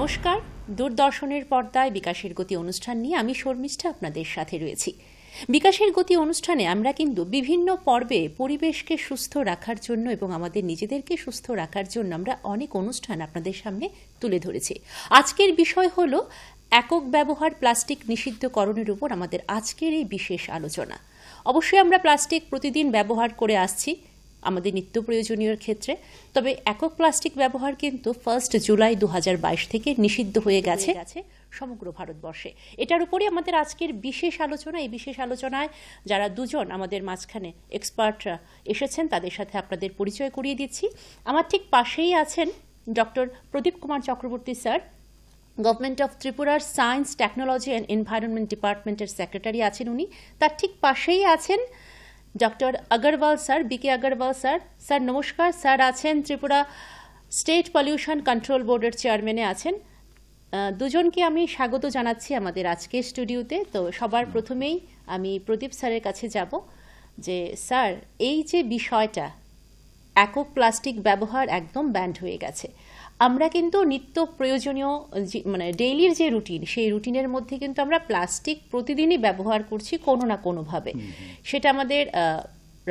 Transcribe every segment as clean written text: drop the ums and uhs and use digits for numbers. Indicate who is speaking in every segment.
Speaker 1: নমস্কার, দূরদর্শনের পর্দায় বিকাশের গতি অনুষ্ঠান নিয়ে আমি শর্মিষ্ঠা আপনাদের সাথে রয়েছি। বিকাশের গতি অনুষ্ঠানে আমরা কিন্তু বিভিন্ন পর্বে পরিবেশকে সুস্থ রাখার জন্য এবং আমাদের নিজেদেরকে সুস্থ রাখার জন্য আমরা অনেক অনুষ্ঠান আপনাদের সামনে তুলে ধরেছি। আজকের বিষয় হলো একক ব্যবহার প্লাস্টিক নিষিদ্ধকরণের উপর আমাদের আজকের এই বিশেষ আলোচনা। অবশ্যই আমরা প্লাস্টিক প্রতিদিন ব্যবহার করে আসছি আমাদের নিত্য প্রয়োজনীয় ক্ষেত্রে, তবে একক প্লাস্টিক ব্যবহার কিন্তু 1 জুলাই 2022 থেকে নিষিদ্ধ হয়ে গেছে সমগ্র ভারতবর্ষে। এটার উপরে আমাদের আজকের বিশেষ আলোচনা। এই বিশেষ আলোচনায় যারা দুজন আমাদের মাঝখানে এক্সপার্টরা এসেছেন তাদের সাথে আপনাদের পরিচয় করিয়ে দিচ্ছি। আমার ঠিক পাশেই আছেন doctor Pradip Kumar Chakraborty sir, government of ত্রিপুরার সায়েন্স, টেকনোলজি অ্যান্ড এনভায়রনমেন্ট ডিপার্টমেন্টের সেক্রেটারি আছেন উনি। তার ঠিক পাশেই আছেন doctor Agarwal sir, BK Agarwal sir. Sir নমস্কার। স্যার আছেন ত্রিপুরা স্টেট পলিউশন কন্ট্রোল বোর্ডের চেয়ারম্যানে আছেন। দুজনকে আমি স্বাগত জানাচ্ছি আমাদের আজকের স্টুডিওতে। তো সবার প্রথমেই আমি প্রদীপ স্যারের কাছে যাব যে স্যার, এই যে বিষয়টা একক প্লাস্টিক ব্যবহার একদম ব্যান্ড হয়ে গেছে, আমরা কিন্তু নিত্য প্রয়োজনীয় মানে ডেইলির যে রুটিন, সেই রুটিনের মধ্যে কিন্তু আমরা প্লাস্টিক প্রতিদিনই ব্যবহার করছি কোনো না কোনোভাবে। সেটা আমাদের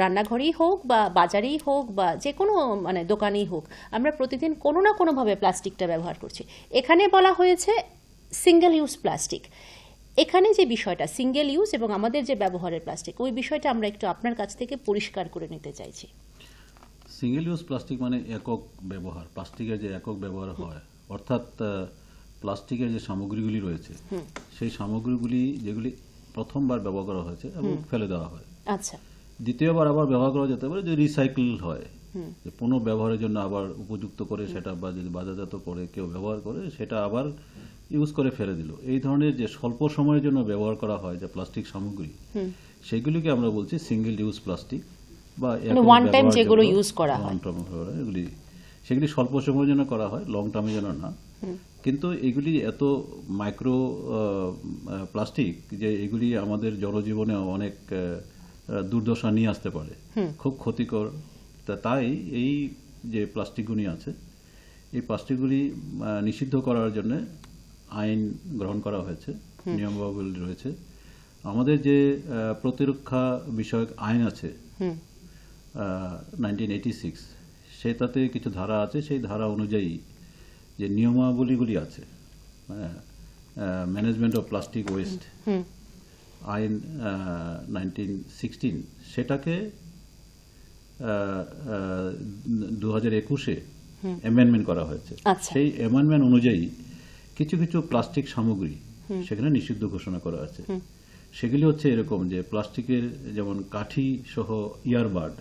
Speaker 1: রান্নাঘরেই হোক বা বাজারেই হোক বা যে কোনো মানে দোকানেই হোক, আমরা প্রতিদিন কোনো না কোনোভাবে প্লাস্টিকটা ব্যবহার করছি। এখানে বলা হয়েছে সিঙ্গেল ইউজ প্লাস্টিক। এখানে যে বিষয়টা সিঙ্গেল ইউজ এবং আমাদের যে ব্যবহারের প্লাস্টিক, ওই বিষয়টা আমরা একটু আপনার কাছ থেকে পরিষ্কার করে নিতে চাইছি।
Speaker 2: সিঙ্গেল ইউজ প্লাস্টিক মানে একক ব্যবহার, প্লাস্টিকের যে একক ব্যবহার হয়, অর্থাৎ প্লাস্টিকের যে সামগ্রীগুলি রয়েছে সেই সামগ্রীগুলি যেগুলি প্রথমবার ব্যবহার করা হয়েছে এবং ফেলে দেওয়া হয়, আচ্ছা, দ্বিতীয়বার আবার ব্যবহার করা যেতে পারে, যে রিসাইকেল হয়, যে পুনর্ব্যবহারের জন্য আবার উপযুক্ত করে সেটা বা যদি বাজারজাত করে কেউ ব্যবহার করে সেটা আবার ইউজ করে ফেলে দিল, এই ধরনের যে স্বল্প সময়ের জন্য ব্যবহার করা হয় যে প্লাস্টিক সামগ্রী, সেগুলিকে আমরা বলছি সিঙ্গেল ইউজ প্লাস্টিক বা
Speaker 1: ওয়ান টাইম যেগুলো ইউজ করা হয়,
Speaker 2: এগুলি সেগুলি স্বল্প সময়ের জন্য করা হয়, লং টার্মের জন্য না। কিন্তু এগুলি এত মাইক্রো প্লাস্টিক যে এগুলি আমাদের জনজীবনে অনেক দুর্দশা নিয়ে আসতে পারে, খুব ক্ষতিকর। তাই এই যে প্লাস্টিকগুলি আছে, এই প্লাস্টিকগুলি নিষিদ্ধ করার জন্য আইন গ্রহণ করা হয়েছে, নিয়মাবলী রয়েছে। আমাদের যে প্রতিরক্ষা বিষয়ক আইন আছে 1986, সেটাতে কিছু ধারা আছে, সেই ধারা অনুযায়ী যে নিয়মাবলীগুলি আছে, ম্যানেজমেন্ট অফ প্লাস্টিক ওয়েস্ট আইন 1916, সেটাকে 2021-এ অ্যামেন্ডমেন্ট করা হয়েছে। সেই অ্যামেন্ডমেন্ট অনুযায়ী কিছু কিছু প্লাস্টিক সামগ্রী সেখানে নিষিদ্ধ ঘোষণা করা আছে। সেগুলি হচ্ছে এরকম যে প্লাস্টিকের যেমন কাঠি সহ ইয়ারবাড,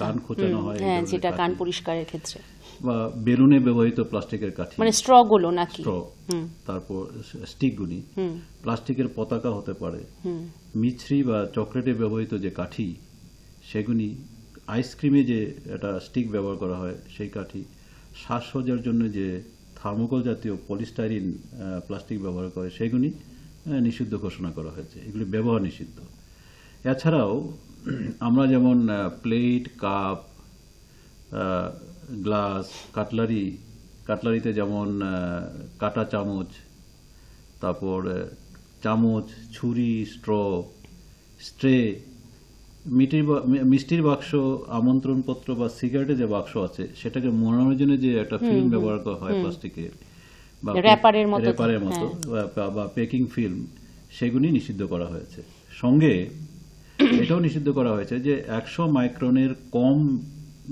Speaker 2: কান খোঁচানো হয়
Speaker 1: যেটা কান পরিষ্কারের ক্ষেত্রে,
Speaker 2: বা বেলুনে ব্যবহৃত প্লাস্টিকের কাঠি
Speaker 1: মানে স্ট্র গুলো নাকি,
Speaker 2: তারপর স্টিকগুলি, প্লাস্টিকের পতাকা হতে পারে, মিছরি বা চকলেটে ব্যবহৃত যে কাঠি সেগুলি, আইসক্রিমে যে একটা স্টিক ব্যবহার করা হয় সেই কাঠি, সাজসজ্জার জন্য যে থার্মোকল জাতীয় পলিস্টাইরিন প্লাস্টিক ব্যবহার করে সেগুলি নিষিদ্ধ ঘোষণা করা হয়েছে, এগুলি ব্যবহার নিষিদ্ধ। এছাড়াও আমরা যেমন প্লেট, কাপ, গ্লাস, কাটলারিতে যেমন কাটা চামচ, তারপর চামচ, ছুরি, স্ট্রে, মিষ্টির বাক্স, আমন্ত্রণপত্র বা সিগারেটের যে বাক্স আছে সেটাকে মোড়ানোর জন্য যে একটা ফিল্ম ব্যবহার করা হয় প্লাস্টিকের বা র্যাপারের মতো বা পেকিং ফিল্ম, সেগুলি নিষিদ্ধ করা হয়েছে। সঙ্গে এটাও নিষিদ্ধ করা হয়েছে যে 100 মাইক্রনের কম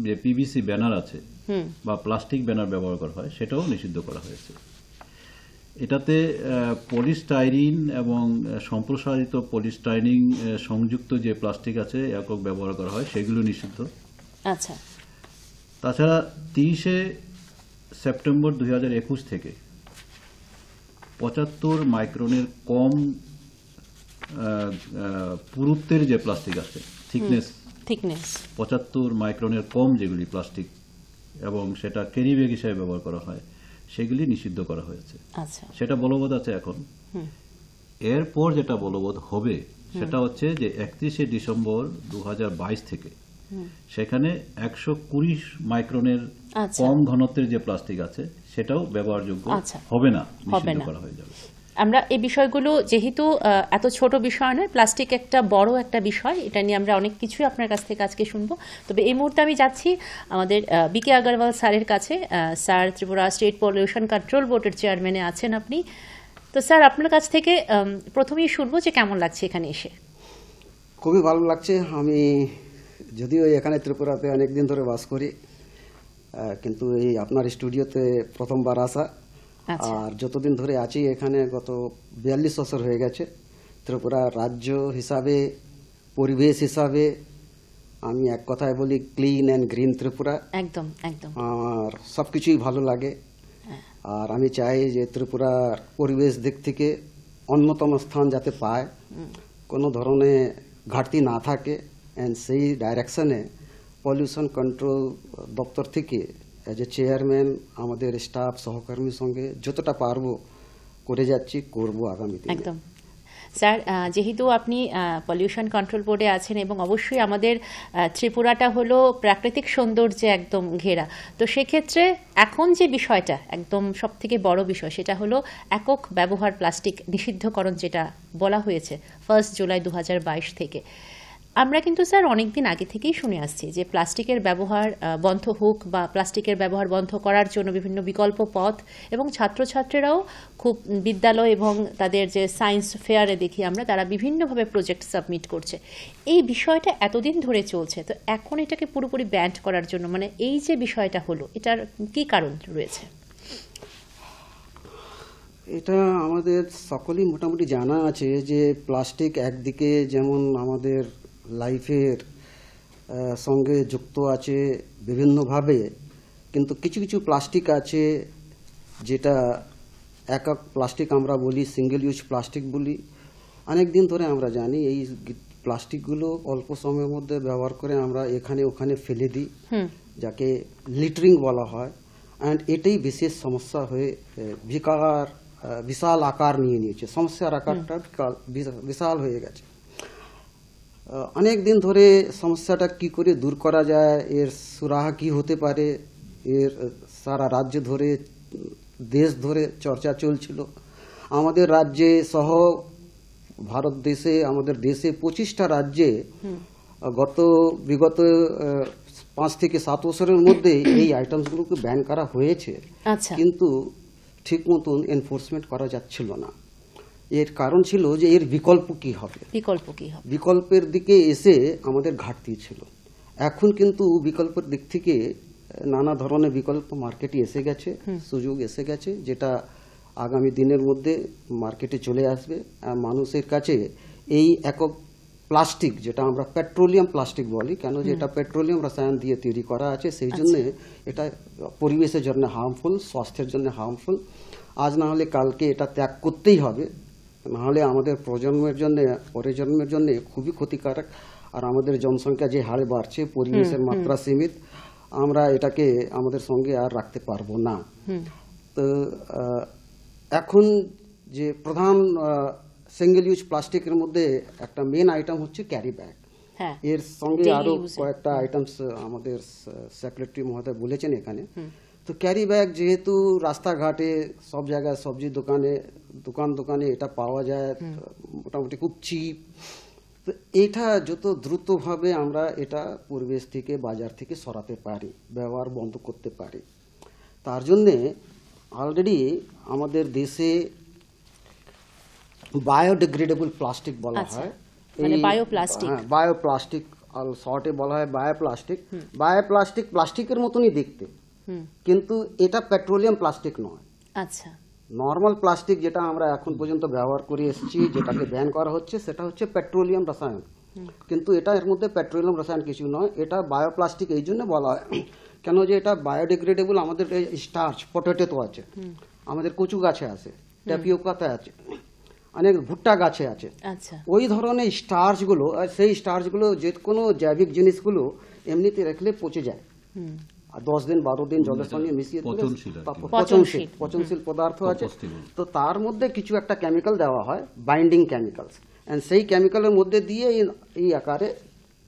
Speaker 2: যে পিভিসি ব্যানার আছে বা প্লাস্টিক ব্যানার ব্যবহার করা হয় সেটাও নিষিদ্ধ করা হয়েছে। এটাতে পলিস্টাইরিন এবং সম্প্রসারিত পলিস্টাইরিন সংযুক্ত যে প্লাস্টিক আছে একক ব্যবহার করা হয় সেগুলো নিষিদ্ধ।
Speaker 1: আচ্ছা,
Speaker 2: তাছাড়া 30 সেপ্টেম্বর 2021 থেকে 75 মাইক্রনের কম পুরুত্বের যে প্লাস্টিক আছে, থিকনেস 75 মাইক্রনের কম যেগুলি প্লাস্টিক এবং সেটা ক্যারি ব্যাগ হিসেবে ব্যবহার করা হয় সেগুলি নিষিদ্ধ করা হয়েছে। সেটা বলবৎ আছে এখন। এরপর যেটা বলবৎ হবে সেটা হচ্ছে যে 31 ডিসেম্বর 2022 থেকে সেখানে 120 মাইক্রনের কম ঘনত্বের যে প্লাস্টিক আছে সেটাও ব্যবহারযোগ্য হবে না, নিষিদ্ধ করা হয়ে যাবে।
Speaker 1: আমরা এই বিষয়গুলো যেহেতু এত ছোট বিষয় নয়, প্লাস্টিক একটা বড় একটা বিষয়, এটা নিয়ে আমরা অনেক কিছুই আপনার কাছ থেকে আজকে শুনবো। তবে এই মুহূর্তে আমি যাচ্ছি আমাদের বিকে আগরওয়াল স্যারের কাছে। Sir Tripura state pollution control বোর্ডের চেয়ারম্যানে আছেন আপনি। তো স্যার, আপনার কাছ থেকে প্রথমেই শুনবো যে কেমন লাগছে এখানে এসে।
Speaker 3: খুবই ভালো লাগছে। আমি যদিও এখানে ত্রিপুরাতে অনেকদিন ধরে বাস করি, কিন্তু এই আপনার স্টুডিওতে প্রথমবার আসা। আর যতদিন ধরে আছি এখানে, গত 42 বছর হয়ে গেছে। ত্রিপুরা রাজ্য হিসাবে, পরিবেশ হিসাবে আমি এক কথায় বলি ক্লিন অ্যান্ড গ্রিন ত্রিপুরা।
Speaker 1: একদম একদম।
Speaker 3: আর সবকিছুই ভালো লাগে। আর আমি চাই যে ত্রিপুরার পরিবেশ দিক থেকে অন্যতম স্থান যাতে পায়, কোনো ধরনের ঘাটতি না থাকে। অ্যান্ড সেই ডাইরেকশনে পলিউশন কন্ট্রোল দপ্তর থেকে এজ এ চেয়ারম্যান আমাদের স্টাফ সহকর্মীর সঙ্গে যতটা পারবো করে যাচ্ছি, করব আগামী দিনে।
Speaker 1: একদম স্যার, যেহেতু আপনি পলিউশন কন্ট্রোল বোর্ডে আছেন এবং অবশ্যই আমাদের ত্রিপুরাটা হলো প্রাকৃতিক সৌন্দর্যে একদম ঘেরা, তো সেক্ষেত্রে এখন যে বিষয়টা একদম সব থেকে বড় বিষয়, সেটা হলো একক ব্যবহার প্লাস্টিক নিষিদ্ধকরণ, যেটা বলা হয়েছে 1 জুলাই 2022 থেকে। আমরা কিন্তু স্যার অনেকদিন আগে থেকেই শুনে আসছি যে প্লাস্টিকের ব্যবহার বন্ধ হোক, বা প্লাস্টিকের ব্যবহার বন্ধ করার জন্য বিভিন্ন বিকল্প পথ, এবং ছাত্রছাত্রীরাও খুব বিদ্যালয় এবং তাদের যে সায়েন্স ফেয়ারে দেখি আমরা, তারা বিভিন্নভাবে প্রজেক্ট সাবমিট করছে। এই বিষয়টা এতদিন ধরে চলছে, তো এখন এটাকে পুরোপুরি ব্যান্ড করার জন্য, মানে এই যে বিষয়টা হলো, এটার কি কারণ রয়েছে?
Speaker 3: এটা আমাদের সকলেই মোটামুটি জানা আছে যে প্লাস্টিক একদিকে যেমন আমাদের লাইফের সঙ্গে যুক্ত আছে বিভিন্নভাবে, কিন্তু কিছু কিছু প্লাস্টিক আছে যেটা একক প্লাস্টিক আমরা বলি, সিঙ্গেল ইউজ প্লাস্টিক বলি। অনেক দিন ধরে আমরা জানি এই প্লাস্টিকগুলো অল্প সময়ের মধ্যে ব্যবহার করে আমরা এখানে ওখানে ফেলে দিই, যাকে লিটারিং বলা হয়। অ্যান্ড এটাই বিশেষ সমস্যা হয়ে বিশাল আকার নিয়ে নিয়েছে। সমস্যার আকারটা বিশাল হয়ে গেছে। অনেক দিন ধরে সমস্যাটা কি করে দূর করা যায়, এর সুরাহা কি হতে পারে, এর সারা রাজ্য ধরে, দেশ ধরে চর্চা চলছিল। আমাদের রাজ্যে সহ ভারত দেশে, আমাদের দেশে 25টা রাজ্যে বিগত 5 থেকে 7 বছরের মধ্যে এই আইটেমসগুলোকে ব্যান করা হয়েছে, কিন্তু ঠিক মতন এনফোর্সমেন্ট করা যাচ্ছিল না। এর কারণ ছিল যে এর বিকল্প কি হবে, বিকল্পের দিকে এসে আমাদের ঘাটতি ছিল। এখন কিন্তু বিকল্পের দিক থেকে নানা ধরনের বিকল্প মার্কেটে এসে গেছে, সুযোগ এসে গেছে, যেটা আগামী দিনের মধ্যে মার্কেটে চলে আসবে। মানুষের কাছে এই একক প্লাস্টিক, যেটা আমরা পেট্রোলিয়াম প্লাস্টিক বলি, কেন যে এটা পেট্রোলিয়াম রসায়ন দিয়ে তৈরি করা আছে, সেই জন্য এটা পরিবেশের জন্য হার্মফুল, স্বাস্থ্যের জন্য হার্মফুল। আজ না হলে কালকে এটা ত্যাগ করতেই হবে, না হলে আমাদের প্রজন্মের জন্য, পরের জন্মের জন্য খুবই ক্ষতিকারক। আর আমাদের জনসংখ্যা যে হারে বাড়ছে, পরিবেশের মাত্রা সীমিত, আমরা এটাকে আমাদের সঙ্গে আর রাখতে পারবো না। তো এখন যে প্রধান সিঙ্গেল ইউজ প্লাস্টিকের মধ্যে একটা মেন আইটেম হচ্ছে ক্যারি ব্যাগ। এর সঙ্গে আরো কয়েকটা আইটেমস আমাদের সেক্রেটারি মহোদয় বলেছেন এখানে। তো ক্যারি ব্যাগ যেহেতু রাস্তাঘাটে সব জায়গায়, সবজি দোকানে এটা পাওয়া যায়, মোটামুটি খুব চিপ। তো এটা যত দ্রুতভাবে আমরা এটা পরিবেশ থেকে, বাজার থেকে সরাতে পারি, ব্যবহার বন্ধ করতে পারি, তার জন্যে অলরেডি আমাদের দেশে বায়োডিগ্রেডেবল প্লাস্টিক বলা হয়, বায়োপ্লাস্টিক শর্টে বলা হয় বায়োপ্লাস্টিক। বায়োপ্লাস্টিক প্লাস্টিকের মতনই দেখতে, কিন্তু এটা পেট্রোলিয়াম প্লাস্টিক নয়।
Speaker 1: আচ্ছা,
Speaker 3: নর্মাল প্লাস্টিক যেটা আমরা এখন পর্যন্ত ব্যবহার করে এসেছি, যেটাকে ব্যান করা হচ্ছে, সেটা হচ্ছে পেট্রোলিয়াম রসায়ন। কিন্তু এটা এর মধ্যে পেট্রোলিয়াম রসায়ন কিছু নয়, এটা বায়োপ্লাস্টিক এই জন্য বলা হয় কেন যে এটা বায়োডিগ্রেডেবল। আমাদের স্টার্চ, পটেটো তো আছে, আমাদের কচু গাছে আছে, ট্যাপিওকাতে আছে, অনেক ভুট্টা গাছে আছে। ওই ধরনের স্টার্চগুলো, সেই স্টার্চগুলো যে কোনো জৈবিক জিনিসগুলো এমনিতে রাখলে পচে যায়, আর 10 দিন 12 দিন জলের সঙ্গে মিশিয়ে পচনশীল পদার্থ আছে। তো তার মধ্যে কিছু একটা কেমিক্যাল দেওয়া হয়, বাইন্ডিং কেমিক্যালস, এন্ড সেই কেমিক্যালের মধ্যে দিয়ে এই আকারে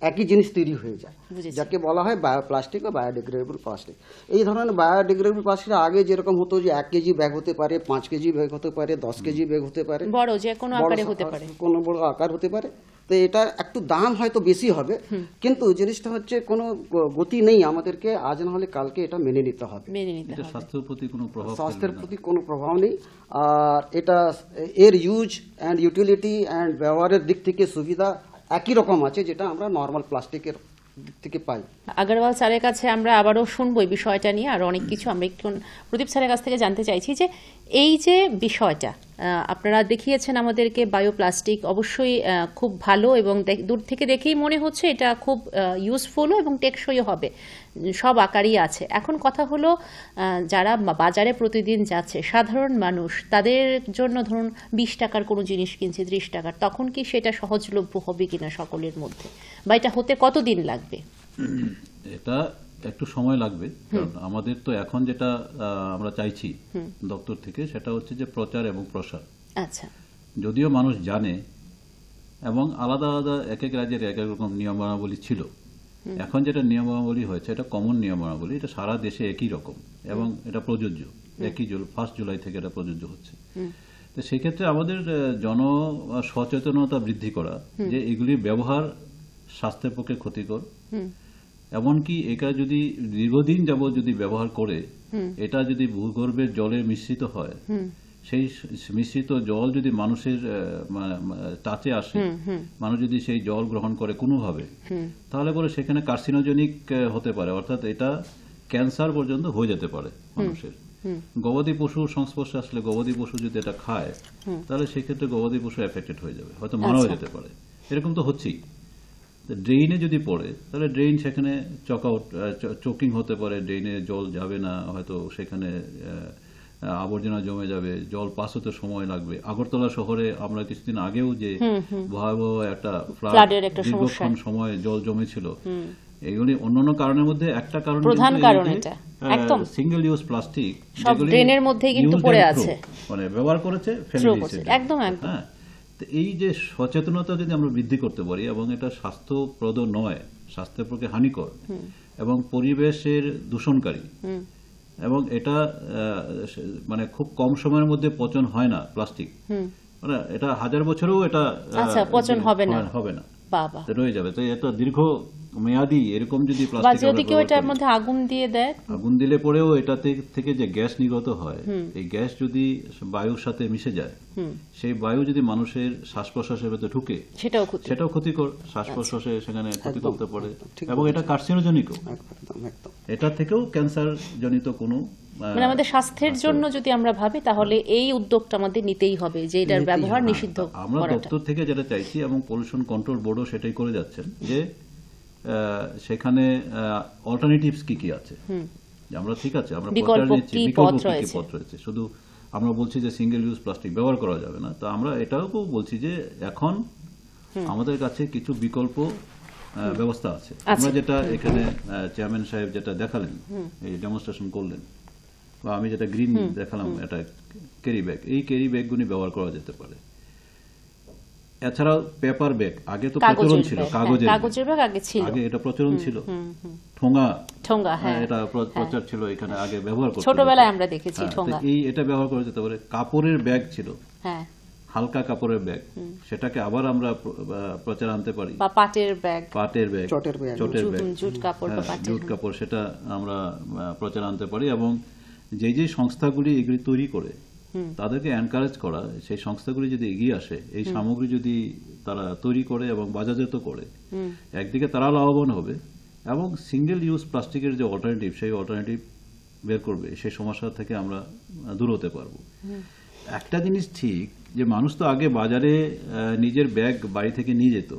Speaker 3: একই জিনিস তৈরি হয়ে যায়, যাকে বলা হয় বায়োপ্লাস্টিক বা বায়োডিগ্রেডেবল প্লাস্টিক। এই ধরনের বায়োডিগ্রেডেবল প্লাস্টিক আগে যেরকম হতো যে 1 কেজি ব্যাগ হতে পারে, 5 কেজি ব্যাগ হতে পারে, 10 কেজি ব্যাগ হতে পারে,
Speaker 1: বড় যে কোনো আকারে হতে পারে,
Speaker 3: কোনো বড় আকার হতে পারে। তো এটা একটু দাম হয়তো বেশি হবে, কিন্তু জিনিসটা হচ্ছে কোনো গতি নেই, আমাদেরকে আজ না হলে কালকে এটা মেনে নিতে হবে।
Speaker 2: স্বাস্থ্যের প্রতি
Speaker 3: কোনো প্রভাব নেই। আর এটা এর ইউজ অ্যান্ড ইউটিলিটি অ্যান্ড ব্যবহারের দিক থেকে সুবিধা একই রকম আছে, যেটা আমরা নর্মাল প্লাস্টিকের দিক থেকে পাই।
Speaker 1: আগরওয়াল স্যারের কাছে আমরা আবারও শুনবো এই বিষয়টা নিয়ে আর অনেক কিছু। আমরা একটু প্রদীপ স্যারের কাছ থেকে জানতে চাইছি যে এই যে বিষয়টা আপনারা দেখিয়েছেন আমাদেরকে, বায়োপ্লাস্টিক অবশ্যই খুব ভালো এবং দূর থেকে দেখেই মনে হচ্ছে এটা খুব ইউজফুলও এবং টেকসইও হবে, সব আকারই আছে। এখন কথা হলো যারা বাজারে প্রতিদিন যাচ্ছে সাধারণ মানুষ, তাদের জন্য ধরুন 20 টাকার কোনো জিনিস কিনছে 30 টাকার, তখন কি সেটা সহজলভ্য হবে কিনা সকলের মধ্যে, বা এটা হতে কতদিন লাগবে?
Speaker 2: এটা একটু সময় লাগবে, কারণ আমাদের তো এখন যেটা আমরা চাইছি দপ্তর থেকে সেটা হচ্ছে যে প্রচার এবং প্রসার।
Speaker 1: আচ্ছা,
Speaker 2: যদিও মানুষ জানে এবং আলাদা আলাদা এক এক রাজ্যের এক এক রকম নিয়মাবলী ছিল, এখন যেটা নিয়মাবলী হয়েছে এটা কমন নিয়মাবলী, এটা সারা দেশে একই রকম এবং এটা প্রযোজ্য, 1 জুলাই থেকে এটা প্রযোজ্য হচ্ছে। তো সেক্ষেত্রে আমাদের জন সচেতনতা বৃদ্ধি করা যে এগুলির ব্যবহার স্বাস্থ্যের পক্ষে ক্ষতিকর, এমনকি এটা যদি দীর্ঘদিন যাবত যদি ব্যবহার করে এটা যদি ভূগর্ভের জলে মিশ্রিত হয়, সেই মিশ্রিত জল যদি মানুষের টাচে আসে, মানুষ যদি সেই জল গ্রহণ করে কোনোভাবে, তাহলে পরে সেখানে কার্সিনোজেনিক হতে পারে, অর্থাৎ এটা ক্যান্সার পর্যন্ত হয়ে যেতে পারে মানুষের। গবাদি পশুর সংস্পর্শে আসলে গবাদি পশু যদি এটা খায়, তাহলে সেক্ষেত্রে গবাদি পশু এফেক্টেড হয়ে যাবে, হয়তো মারাও যেতে পারে। এরকম তো হচ্ছেই। ড্রেইনে যদি পড়ে তাহলে ড্রেইন সেখানে চোকিং হতে পারে, ড্রেইনে জল যাবে না, হয়তো সেখানে আবর্জনা জমে যাবে, জল পাস হতে সময় লাগবে। আগরতলা শহরে আমরা কিছুদিন আগেও যে ভয়াবহ একটা ফ্লাডের দীর্ঘক্ষণ সময় জল জমেছিল, এগুলি অন্যান্য কারণের মধ্যে একটা কারণ সিঙ্গেল ইউজ প্লাস্টিক
Speaker 1: ড্রেনের মধ্যে কিন্তু পড়ে আছে,
Speaker 2: মানে ব্যবহার করেছে ফেলে দিয়েছে।
Speaker 1: একদম
Speaker 2: হ্যাঁ, এই যে সচেতনতা যদি আমরা বৃদ্ধি করতে পারি এবং এটা স্বাস্থ্যপ্রদ নয়, স্বাস্থ্যের পক্ষে হানিকর এবং পরিবেশের দূষণকারী, এবং এটা মানে খুব কম সময়ের মধ্যে পচন হয় না প্লাস্টিক, মানে এটা 1000 বছরেও এটা
Speaker 1: পচন হবে না,
Speaker 2: রয়ে যাবে। তো এত দীর্ঘ মেয়াদি এরকম যদি
Speaker 1: আগুন দিয়ে দেয়,
Speaker 2: আগুন দিলে পরেও এটা থেকে যে গ্যাস নির্গত হয়, এই গ্যাস যদি বায়ুর সাথে মিশে যায়, সেই বায়ু যদি মানুষের শ্বাস প্রশ্বাসের ভেতরে ঢুকে, সেটাও ক্ষতিকর, শ্বাস প্রশ্বাসে সেখানে ক্ষতি করতে পারে এবং এটা কার্সিনোজেনিকও, এটা থেকেও ক্যান্সার জনিত কোনো
Speaker 1: মানে আমাদের স্বাস্থ্যের জন্য যদি আমরা ভাবি, তাহলে এই উদ্যোগটা আমাদের নিতেই হবে যে এটার ব্যবহার নিষিদ্ধ করাটা।
Speaker 2: আমরা দপ্তর থেকে যেটা চাইছি এবং পলিউশন কন্ট্রোল বোর্ডও সেটাই করে যাচ্ছেন, যে সেখানে অল্টারনেটিভস কি কি আছে, আমরা ঠিক আছে আমরা প্রচার নিচ্ছি বিকল্প কি কি পথ রয়েছে, শুধু আমরা বলছি যে সিঙ্গেল ইউজ প্লাস্টিক ব্যবহার করা যাবে না, তো আমরা এটাও বলছি যে এখন আমাদের কাছে কিছু বিকল্প ব্যবস্থা আছে। আমরা যেটা এখানে চেয়ারম্যান সাহেব যেটা দেখালেন, এই ডেমনস্ট্রেশন করলেন, বা আমি যেটা গ্রিন দেখালাম, এটা ক্যারি ব্যাগ, এই ক্যারি ব্যাগগুলি ব্যবহার করা যেতে পারে। এছাড়াও পেপার ব্যাগ, আগে তো প্রচলন ছিল, কাগজের ব্যাগ আগে এটা প্রচলন ছিল, ঠোঙা, এটা প্রচার ছিল এখানে আগে ব্যবহার করতে,
Speaker 1: ছোটবেলায় আমরা দেখেছি ঠোঙা,
Speaker 2: এটা ব্যবহার করা যেতে পারে। কাপড়ের ব্যাগ ছিল, হালকা কাপড়ের ব্যাগ, সেটাকে আবার আমরা প্রচার আনতে পারি,
Speaker 1: বা পাটের ব্যাগ,
Speaker 2: চটের ব্যাগ, জুট কাপড়, সেটা আমরা প্রচার আনতে পারি। এবং যে যে সংস্থাগুলি এগুলি তৈরি করে তাদেরকে এনকারেজ করা, সেই সংস্থাগুলি যদি এগিয়ে আসে, এই সামগ্রী যদি তারা তৈরি করে এবং বাজারজাত করে, একদিকে তারা লাভবান হবে এবং সিঙ্গেল ইউজ প্লাস্টিকের যে অল্টারনেটিভ, সেই অল্টারনেটিভ বের করবে, সেই সমস্যা থেকে আমরা দূর হতে পারবো। একটা জিনিস ঠিক, যে মানুষ তো আগে বাজারে নিজের ব্যাগ বাড়ি থেকে নিয়ে যেত,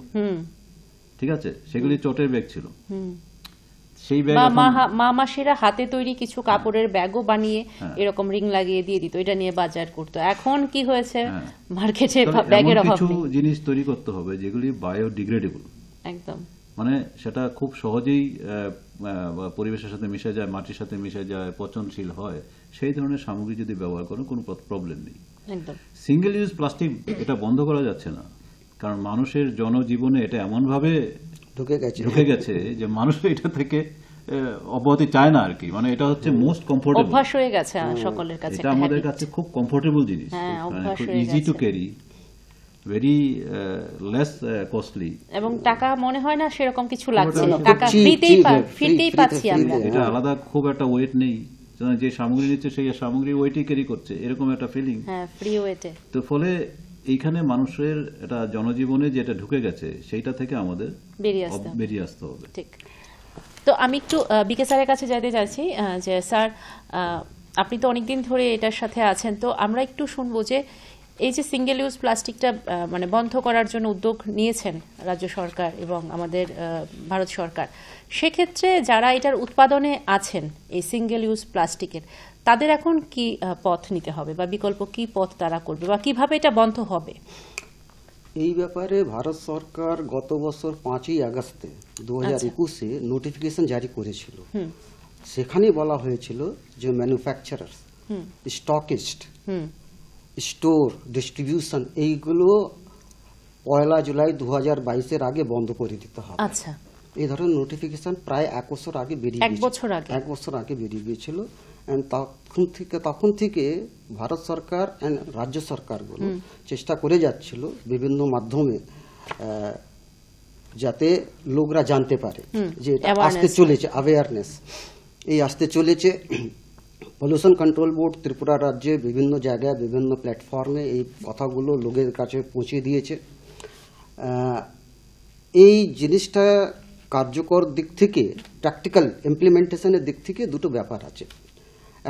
Speaker 2: ঠিক আছে, সেগুলি চটের ব্যাগ ছিল, সেই ব্যাগ
Speaker 1: মা মাসিরা হাতে তৈরি কিছু কাপড়ের ব্যাগও বানিয়ে এরকম রিং লাগিয়ে দিয়ে দিত, এটা নিয়ে বাজার করতো। এখন কি হয়েছে, মার্কেটে ব্যাগের অভাব নেই,
Speaker 2: কিছু জিনিস তৈরি করতে হবে যেগুলি বায়োডিগ্রেডেবল,
Speaker 1: একদম,
Speaker 2: মানে সেটা খুব সহজেই পরিবেশের সাথে মিশে যায়, মাটির সাথে মিশে যায়, পচনশীল হয়, সেই ধরনের সামগ্রী যদি ব্যবহার করো কোনো প্রবলেম নেই। সিঙ্গেল ইউজ প্লাস্টিক এটা বন্ধ করা যাচ্ছে না, কারণ মানুষের জনজীবনে এটা এমন ভাবে ঢুকে গেছে যে মানুষ এটা থেকে অব্যাহতি চায় না আর কি, মানে এটা হচ্ছে মোস্ট কমফোর্টেবল,
Speaker 1: অভ্যাস হয়ে গেছে সকলের কাছে,
Speaker 2: এটা আমাদের কাছে খুব কমফোর্টেবল জিনিস, easy to carry, very less costly,
Speaker 1: এবং টাকা মনে হয় না সেরকম কিছু লাগছে, টাকা ফ্রিতেই পাচ্ছি আমরা,
Speaker 2: এটা আলাদা খুব একটা ওয়েট নেই, যে সামগ্রী নিচ্ছে সেই সামগ্রী ওয়েটই ক্যারি করছে, এরকম একটা ফিলিং,
Speaker 1: ফ্রি ওয়েটে।
Speaker 2: তো ফলে এইখানে মানুষের এটা জনজীবনে যেটা ঢুকে গেছে সেইটা থেকে আমাদের বেরিয়ে আসতে হবে।
Speaker 1: ঠিক। তো আমি একটু বিকে স্যারের কাছে যেতে চাইছি যে স্যার, আপনি তো অনেকদিন ধরে এটার সাথে আছেন, তো আমরা একটু শুনবো যে এই যে সিঙ্গেল ইউজ প্লাস্টিকটা মানে বন্ধ করার জন্য উদ্যোগ নিয়েছেন রাজ্য সরকার এবং আমাদের ভারত সরকার, সেক্ষেত্রে যারা এটার উৎপাদনে আছেন এই সিঙ্গেল ইউজ প্লাস্টিকের, তাদের এখন কি পথ নিতে হবে বা বিকল্প কি পথ তারা করবে বা কিভাবে এটা বন্ধ হবে?
Speaker 3: এই ব্যাপারে ভারত সরকার গত বছর 5ই আগস্টে 2021-এ নোটিফিকেশন জারি করেছিল। সেখানে বলা হয়েছিল যে ম্যানুফ্যাকচারার, স্টকিস্ট, স্টোর, ডিস্ট্রিবিউশন এইগুলো 1 জুলাই 2022-এর আগে বন্ধ করে দিতে হবে।
Speaker 1: আচ্ছা,
Speaker 3: এই ধরনের নোটিফিকেশন প্রায় 1 বছর আগে বেরিয়ে গিয়েছিল, 1 বছর আগে বেরিয়ে গিয়েছিল। তখন থেকে ভারত সরকার রাজ্য সরকারগুলো চেষ্টা করে যাচ্ছিল বিভিন্ন মাধ্যমে যাতে লোকরা জানতে পারে যে এটা আসতে চলেছে, অ্যাওয়ারনেস এই আসতে চলেছে। পলিউশন কন্ট্রোল বোর্ড ত্রিপুরা রাজ্যে বিভিন্ন জায়গায় বিভিন্ন প্ল্যাটফর্মে এই কথাগুলো লোকের কাছে পৌঁছে দিয়েছে। এই জিনিসটা কার্যকর দিক থেকে, প্র্যাকটিক্যাল ইমপ্লিমেন্টেশনের দিক থেকে দুটো ব্যাপার আছে।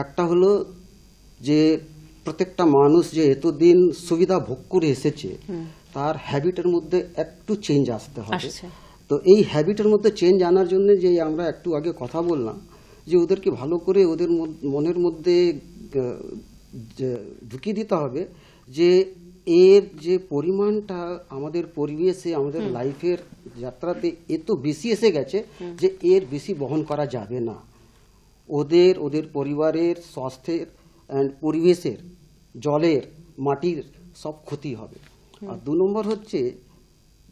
Speaker 3: একটা হলো যে প্রত্যেকটা মানুষ যে এতদিন সুবিধা ভোগ করে এসেছে তার হ্যাবিটের মধ্যে একটু চেঞ্জ আসতে হবে। তো এই হ্যাবিটের মধ্যে চেঞ্জ আনার জন্য যে আমরা একটু আগে কথা বললাম যে ওদেরকে ভালো করে ওদের মনের মধ্যে ঢুকিয়ে দিতে হবে যে এর যে পরিমাণটা আমাদের পরিবেশে, আমাদের লাইফের যাত্রাতে এত বেশি এসে গেছে যে এর বেশি বহন করা যাবে না। ওদের পরিবারের, স্বাস্থ্যের, পরিবেশের, জলের, মাটির সব ক্ষতি হবে। আর 2 নম্বর হচ্ছে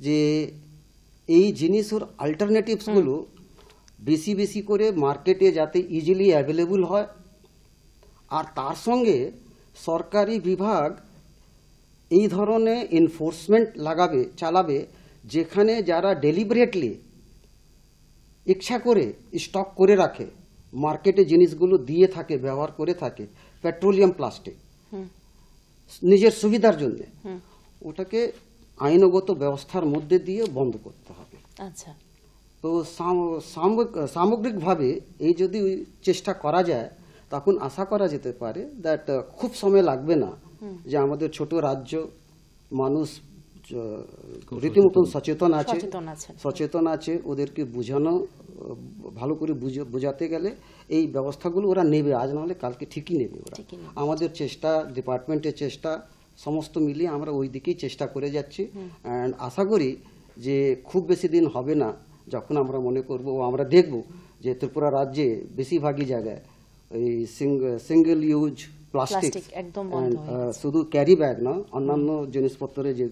Speaker 3: যে এই জিনিসের অল্টারনেটিভসগুলো বেশি বেশি করে মার্কেটে যাতে ইজিলি অ্যাভেলেবল হয়, আর তার সঙ্গে সরকারি বিভাগ এই ধরনের এনফোর্সমেন্ট চালাবে যেখানে যারা ডেলিবারেটলি ইচ্ছা করে স্টক করে রাখে, মার্কেটে জিনিসগুলো দিয়ে থাকে, ব্যবহার করে থাকে পেট্রোলিয়াম প্লাস্টিক নিজের সুবিধার জন্য, ওটাকে আইনগত ব্যবস্থার মধ্যে দিয়ে বন্ধ করতে হবে।
Speaker 1: আচ্ছা,
Speaker 3: তো সামগ্রিকভাবে এই যদি চেষ্টা করা যায় তখন আশা করা যেতে পারে দ্যাট খুব সময় লাগবে না যে আমাদের ছোট রাজ্য মানুষ রীতিমতন সচেতন আছে, ওদেরকে বোঝানো, ভালো করে বোঝাতে গেলে এই ব্যবস্থাগুলো ওরা নেবে, আজ নাহলে কালকে ঠিকই নেবে ওরা। আমাদের চেষ্টা, ডিপার্টমেন্টের চেষ্টা, সমস্ত মিলিয়ে আমরা ওই দিকেই চেষ্টা করে যাচ্ছি। অ্যান্ড আশা করি যে খুব বেশি দিন হবে না যখন আমরা মনে করব ও আমরা দেখব যে ত্রিপুরা রাজ্যে বেশিরভাগই জায়গায় এই সিঙ্গেল ইউজ প্লাস্টিক, শুধু ক্যারি ব্যাগ না, অন্যান্য জিনিসপত্রের যে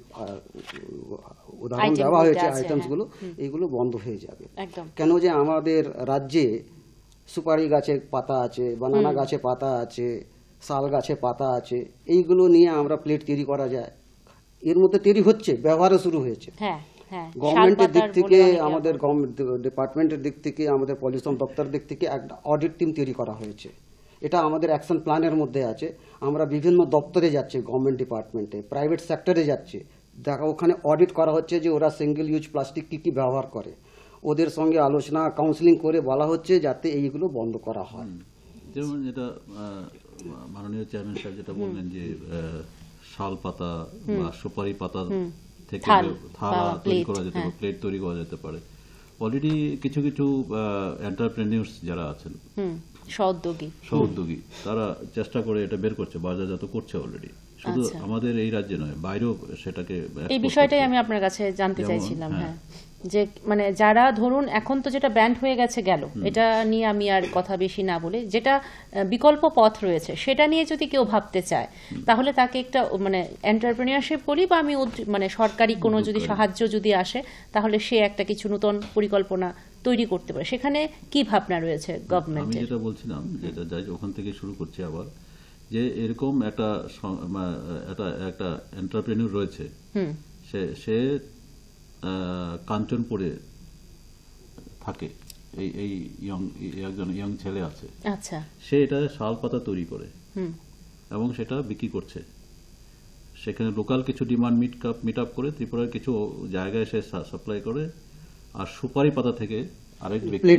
Speaker 3: উদাহরণ দেওয়া হয়েছে আইটেমসগুলো, এইগুলো বন্ধ হয়ে যাবে। কেন যে আমাদের রাজ্যে সুপারি গাছে পাতা আছে, বানানা গাছে পাতা আছে, শাল গাছে পাতা আছে, এইগুলো নিয়ে আমরা প্লেট তৈরি করা যায়, এর মধ্যে তৈরি হচ্ছে, ব্যবহারও শুরু হয়েছে। গভর্নমেন্টের দিক থেকে, আমাদের ডিপার্টমেন্টের দিক থেকে, আমাদের পলিউশন দপ্তরের দিক থেকে একটা অডিট টিম তৈরি করা হয়েছে। এটা আমাদের অ্যাকশন প্ল্যানের মধ্যে আছে। আমরা বিভিন্ন দপ্তরে যাচ্ছি, গভর্নমেন্ট ডিপার্টমেন্টে, প্রাইভেট সেক্টরে যাচ্ছি, দেখা ওখানে অডিট করা হচ্ছে যে ওরা সিঙ্গেল ইউজ প্লাস্টিক কি কি ব্যবহার করে, ওদের সঙ্গে আলোচনা, কাউন্সিলিং করে বলা হচ্ছে যাতে এইগুলো বন্ধ করা হয়।
Speaker 2: যেমন যেটা মাননীয় চেয়ারম্যান সাহেব যেটা বললেন যে শাল পাতা বা সুপারি পাতা থেকে থালা তৈরি করা যেতে পারে, প্লেট তৈরি করা যেতে পারে। অলরেডি কিছু কিছু এন্টারপ্রেনিউরস যারা আছেন, সহোদ্যোগী, তারা চেষ্টা করে এটা বের করছে, বাজারজাত করছে অলরেডি শুধু আমাদের এই রাজ্যে নয়, বাইরেও সেটাকে
Speaker 1: এই বিষয়টাই আমি আপনার কাছে জানতে চাইছিলাম। হ্যাঁ, যে মানে যারা ধরুন এখন তো যেটা ব্যান্ড হয়ে গেছে গেল, এটা নিয়ে আমি আর কথা বেশি না বলে, যেটা বিকল্প পথ রয়েছে সেটা নিয়ে যদি কেউ ভাবতে চায় তাহলে তাকে একটা মানে এন্টারপ্রেনিয়রশিপ বলি বা আমি মানে সরকারি কোনো যদি সাহায্য যদি আসে তাহলে সে একটা কিছু নতুন পরিকল্পনা তৈরি করতে পারে। সেখানে কি ভাবনা রয়েছে গভর্নমেন্টের?
Speaker 2: আমি যেটা বলছিলাম, যেটা যাই ওখান থেকে শুরু করছি আবার, যে এরকম একটা এন্টারপ্রেনিয়র রয়েছে, সে কাঞ্চনপুরে থাকে, এই একজন ইয়ং ছেলে আছে,
Speaker 1: আচ্ছা,
Speaker 2: সে এটা শাল পাতা তৈরি করে এবং সেটা বিক্রি করছে। সেখানে লোকাল কিছু ডিমান্ড মিট আপ করে ত্রিপুরার কিছু জায়গায় সে সাপ্লাই করে, আর সুপারি পাতা থেকে আরেক ব্যক্তি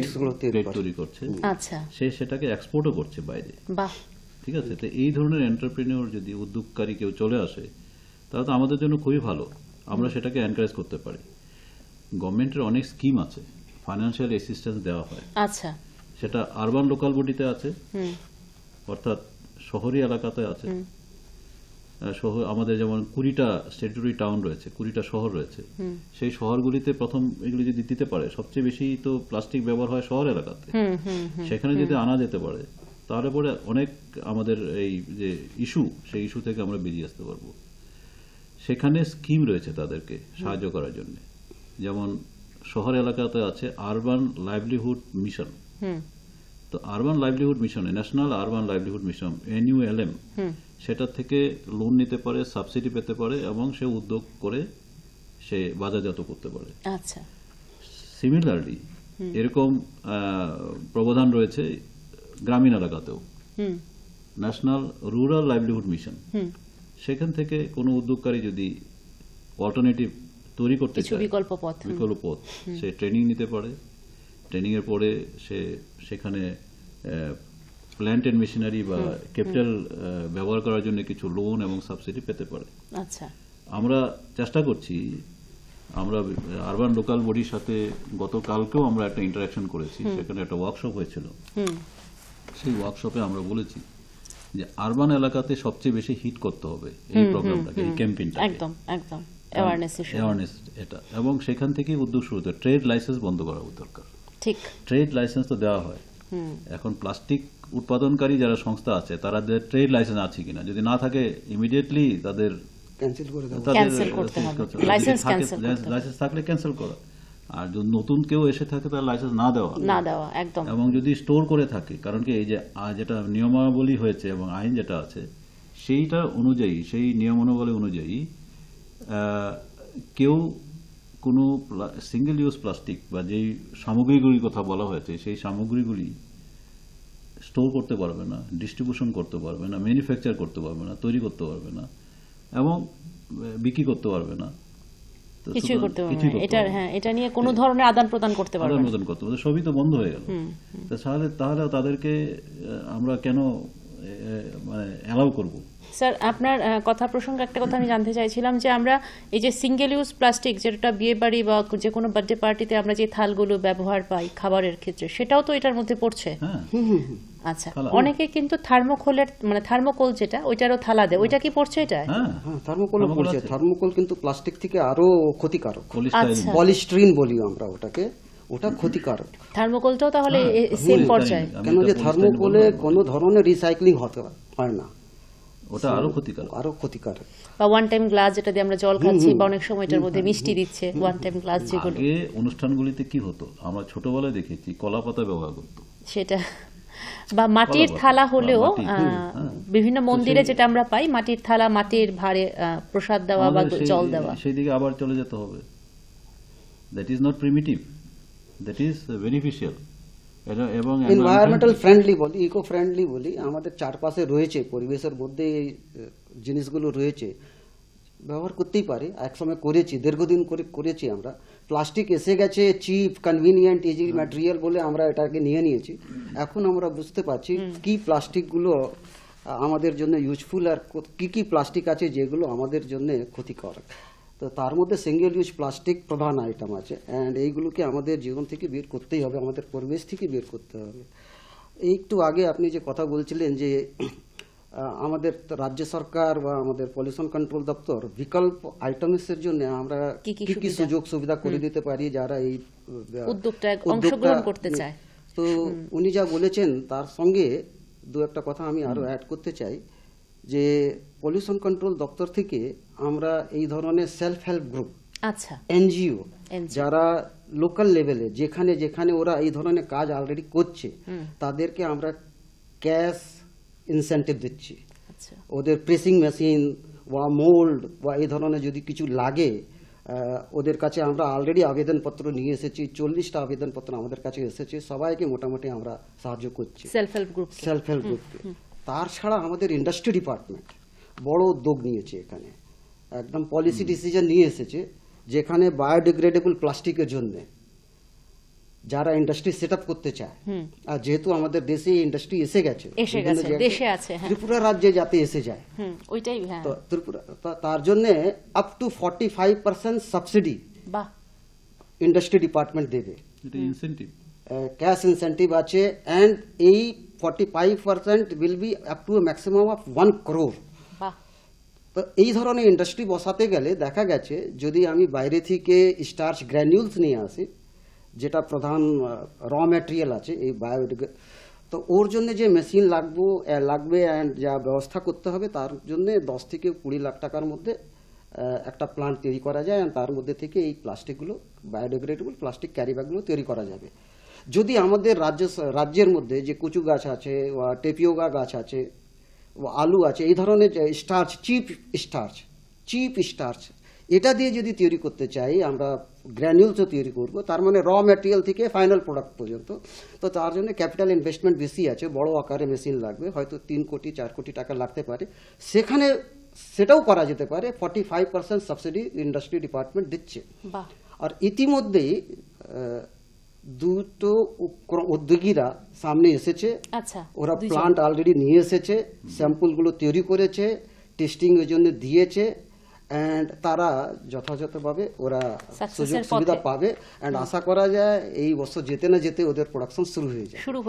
Speaker 2: প্লেট তৈরি করছে, সে সেটাকে এক্সপোর্টও করছে বাইরে। ঠিক আছে, তো এই ধরনের এন্টারপ্রেনিয়র যদি উদ্যোগকারী কেউ চলে আসে তাহলে তো আমাদের জন্য খুবই ভালো, আমরা সেটাকে এনকারেজ করতে পারি। গভর্নমেন্টের অনেক স্কিম আছে, ফাইন্যান্সিয়াল অ্যাসিস্ট্যান্স দেওয়া হয়।
Speaker 1: আচ্ছা,
Speaker 2: সেটা আরবান লোকাল বডিতে আছে, অর্থাৎ শহরি এলাকাতে আছে। আমাদের যেমন 20টা স্ট্যাটুটরি টাউন রয়েছে, 20টা শহর রয়েছে, সেই শহরগুলিতে প্রথম এগুলি যদি দিতে পারে, সবচেয়ে বেশি তো প্লাস্টিক ব্যবহার হয় শহর এলাকাতে, সেখানে যদি আনা যেতে পারে তাহলে পরে অনেক আমাদের এই যে ইস্যু, সেই ইস্যু থেকে আমরা বেরিয়ে আসতে পারবো। সেখানে স্কিম রয়েছে তাদেরকে সাহায্য করার জন্য, যেমন শহর এলাকাতে আছে আরবান লাইভলিহুড মিশন। তো আরবান লাইভলিহুড মিশনে, national urban livelihood mission NULM, সেটা থেকে লোন নিতে পারে, সাবসিডি পেতে পারে এবং সে উদ্যোগ করে সে বাজারজাত করতে পারে।
Speaker 1: আচ্ছা,
Speaker 2: সিমিলারলি এরকম প্রবধান রয়েছে গ্রামীণ এলাকাতেও, ন্যাশনাল রুরাল লাইভলিহুড মিশন। সেখান থেকে কোনো উদ্যোগকারী যদি অল্টারনেটিভ তৈরি করতে চায়, বিকল্প পথ, সে ট্রেনিং নিতে পারে। ট্রেনিং এর পরে সে সেখানে প্ল্যান্ট এন্ড মেশিনারি বা ক্যাপিটাল ব্যবহার করার জন্য কিছু লোন এবং সাবসিডি পেতে পারে।
Speaker 1: আচ্ছা,
Speaker 2: আমরা চেষ্টা করছি, আমরা আরবান লোকাল বডির সাথে গতকালকেও আমরা একটা ইন্টারাকশন করেছি, সেখানে একটা ওয়ার্কশপ হয়েছিল। সেই ওয়ার্কশপে আমরা বলেছি যে আরবান এলাকাতে সবচেয়ে বেশি হিট করতে হবে এই প্রোগ্রামটাকে, এই ক্যাম্পেইনটা,
Speaker 1: একদম একদম অ্যাওয়ারনেস
Speaker 2: এটা, এবং সেখান থেকে উদ্যোগ শুরু হতে ট্রেড লাইসেন্স বন্ধ করা দরকার।
Speaker 1: ঠিক,
Speaker 2: ট্রেড লাইসেন্স তো দেওয়া হয়, এখন প্লাস্টিক উৎপাদনকারী যারা সংস্থা আছে তারা ট্রেড লাইসেন্স আছে কিনা, যদি না থাকে ইমিডিয়েটলি তাদের লাইসেন্স থাকলে ক্যান্সেল করা, আর যদি নতুন কেউ এসে থাকে তার লাইসেন্স না দেওয়া একদম। এবং যদি স্টোর করে থাকে, কারণ কি এই যে যেটা নিয়মাবলী হয়েছে এবং আইন যেটা আছে সেইটা অনুযায়ী, সেই নিয়মাবলী অনুযায়ী কেউ কোনো সিঙ্গেল ইউজ প্লাস্টিক বা যেই সামগ্রীগুলির কথা বলা হয়েছে সেই সামগ্রীগুলি স্টোর করতে পারবে না, ডিস্ট্রিবিউশন করতে পারবে না, ম্যানুফ্যাকচার করতে পারবে না, তৈরি করতে পারবে না এবং বিক্রি করতে পারবে না,
Speaker 1: কিছুই করতে পারবে না। এটা নিয়ে কোনো ধরনের আদান প্রদান করতে পারবে না,
Speaker 2: সবই তো বন্ধ হয়ে গেল। তাহলে তাদেরকে আমরা কেন মানে অ্যালাউ করব?
Speaker 1: স্যার, আপনার কথা প্রসঙ্গে একটা কথা আমি জানতে চাইছিলাম যে আমরা এই যে সিঙ্গেল ইউজ প্লাস্টিক, যেটা বিয়ে বাড়ি বা যে কোনো বার্থডে পার্টিতে আমরা যে থালগুলো ব্যবহার পাই খাবারের ক্ষেত্রে, সেটাও তো এটার মধ্যে পড়ছে। আচ্ছা, অনেকে কিন্তু থার্মোকোলের মানে থার্মোকোল যেটা, ওইটারও থালা দেয়, ওইটা কি পড়ছে? এটা
Speaker 3: থার্মোকোলও পড়ছে। থার্মোকোল কিন্তু প্লাস্টিক থেকে আরো ক্ষতিকারক, পলিস্টিরিন বলি আমরা ওটাকে, ওটা ক্ষতিকারক।
Speaker 1: থার্মোকোলটাও তাহলে সেম পর্যায়ে?
Speaker 3: কেন যে থার্মোকোলে কোনো ধরনের রিসাইক্লিং হয় না,
Speaker 2: ওটা আরো ক্ষতিকারক।
Speaker 1: বা ওয়ান টাইম গ্লাস যেটা দিয়ে আমরা জল খাচ্ছি, বা অনেক সময় এটার মধ্যে মিষ্টি দিচ্ছে, ওয়ান টাইম গ্লাস যেগুলো।
Speaker 2: আগে অনুষ্ঠানগুলিতে কি হতো, আমরা ছোটবেলায় দেখেছি কলা পাতা ব্যবহার করতো,
Speaker 1: সেটা বা মাটির থালা হলেও বিভিন্ন মন্দিরে যেটা আমরা পাই, মাটির থালা, মাটির ভাঁড়ে প্রসাদ দেওয়া বা জল দেওয়া,
Speaker 2: সেই দিকে আবার চলে যেতে হবে। That is not primitive, that is beneficial এবং
Speaker 3: এনভায়রনমেন্টাল ফ্রেন্ডলি বলি, ইকো ফ্রেন্ডলি বলি। আমাদের চারপাশে রয়েছে, পরিবেশের মধ্যে এই জিনিসগুলো রয়েছে, ব্যবহার করতেই পারে। একসময় করেছি, দীর্ঘদিন করেছি আমরা। প্লাস্টিক এসে গেছে চিপ, কনভিনিয়েন্ট, ইজি ম্যাটেরিয়াল বলে আমরা এটাকে নিয়ে নিয়েছি। এখন আমরা বুঝতে পারছি কি প্লাস্টিকগুলো আমাদের জন্য ইউজফুল আর কি কি প্লাস্টিক আছে যেগুলো আমাদের জন্য ক্ষতিকারক। তো তার মধ্যে সিঙ্গেল ইউজ প্লাস্টিক প্রধান আইটেম আছে, অ্যান্ড এইগুলোকে আমাদের জীবন থেকে বের করতেই হবে, আমাদের পরিবেশ থেকে বের করতে হবে। একটু আগে আপনি যে কথা বলছিলেন যে আমাদের রাজ্য সরকার বা আমাদের পলিউশন কন্ট্রোল দপ্তর বিকল্প আইটেমসের জন্য আমরা কি কি সুযোগ সুবিধা করে দিতে পারি যারা এই
Speaker 1: উদ্যোগটা অংশগ্রহণ করতে চায়।
Speaker 3: তো উনি যা বলেছেন তার সঙ্গে দু একটা কথা আমি আরো অ্যাড করতে চাই, যে পলিউশন কন্ট্রোল দপ্তর থেকে আমরা এই ধরনের সেলফ হেল্প গ্রুপ,
Speaker 1: আচ্ছা,
Speaker 3: এনজিও যারা লোকাল লেভেলে যেখানে যেখানে ওরা এই ধরনের কাজ অলরেডি করছে তাদেরকে আমরা ক্যাশ ইনসেন্টিভ দিচ্ছি। ওদের প্রেসিং মেশিন বা মোল্ড বা এই ধরনের যদি কিছু লাগে ওদের কাছে আমরা অলরেডি আবেদনপত্র নিয়ে এসেছি, 40টা আবেদনপত্র আমাদের কাছে এসেছে, সবাইকে মোটামুটি আমরা সাহায্য করছি সেলফ হেল্প গ্রুপকে। তার ছাড়া আমাদের ইন্ডাস্ট্রি ডিপার্টমেন্ট বড় উদ্যোগ নিয়েছে, এখানে একদম পলিসি ডিসিশন নিয়ে এসেছে, যেখানে বায়োডিগ্রেডেবল প্লাস্টিকের জন্য যারা ইন্ডাস্ট্রি সেট আপ করতে চায়, আর যেহেতু আমাদের দেশে ইন্ডাস্ট্রি এসে গেছে, ত্রিপুরা রাজ্যে যাতে এসে যায়, তো ত্রিপুরা তার জন্য up to 45% subsidy industry department দেবে, ক্যাশ ইনসেন্টিভ আছে, এন্ড এই 45% will be up to maximum of 1 crore। তো এই ধরনের ইন্ডাস্ট্রি বসাতে গেলে দেখা গেছে যদি আমি বাইরে থেকে স্টার্চ গ্র্যানিউলস নিয়ে আসি, যেটা প্রধান র ম্যাটেরিয়াল আছে এই বায়োডিগ্রেড, তো ওর জন্য যে মেশিন লাগবে অ্যান্ড যা ব্যবস্থা করতে হবে তার জন্য 10 থেকে 20 লাখ টাকার মধ্যে একটা প্লান্ট তৈরি করা যায়, আর তার মধ্যে থেকে এই প্লাস্টিকগুলো বায়োডিগ্রেডেবল প্লাস্টিক ক্যারি ব্যাগগুলো তৈরি করা যাবে। যদি আমাদের রাজ্যের মধ্যে যে কচু গাছ আছে বা টেপিওগা গাছ আছে, আলু আছে, এই ধরনের স্টার্চ, চিপ স্টার্চ এটা দিয়ে যদি তৈরি করতে চাই, আমরা গ্র্যানিউলসও তৈরি করব, তার মানে র ম্যাটেরিয়াল থেকে ফাইনাল প্রোডাক্ট পর্যন্ত, তো তার জন্য ক্যাপিটাল ইনভেস্টমেন্ট বেশি আছে, বড় আকারে মেশিন লাগবে, হয়তো 3 কোটি 4 কোটি টাকা লাগতে পারে, সেখানে সেটাও করা যেতে পারে। 45% সাবসিডি ইন্ডাস্ট্রি ডিপার্টমেন্ট দিচ্ছে। আর ইতিমধ্যেই দুটো উদ্যোগীরা সামনে এসেছে, ওরা প্লান্ট অলরেডি নিয়ে এসেছে, স্যাম্পলগুলো তৈরি করেছে, টেস্টিং এর জন্য দিয়েছে, এন্ড তারা যথাযথভাবে ওরা সুযোগ সুবিধা পাবে, এন্ড আশা করা যায় এই বছর যেতে না যেতে ওদের প্রোডাকশন শুরু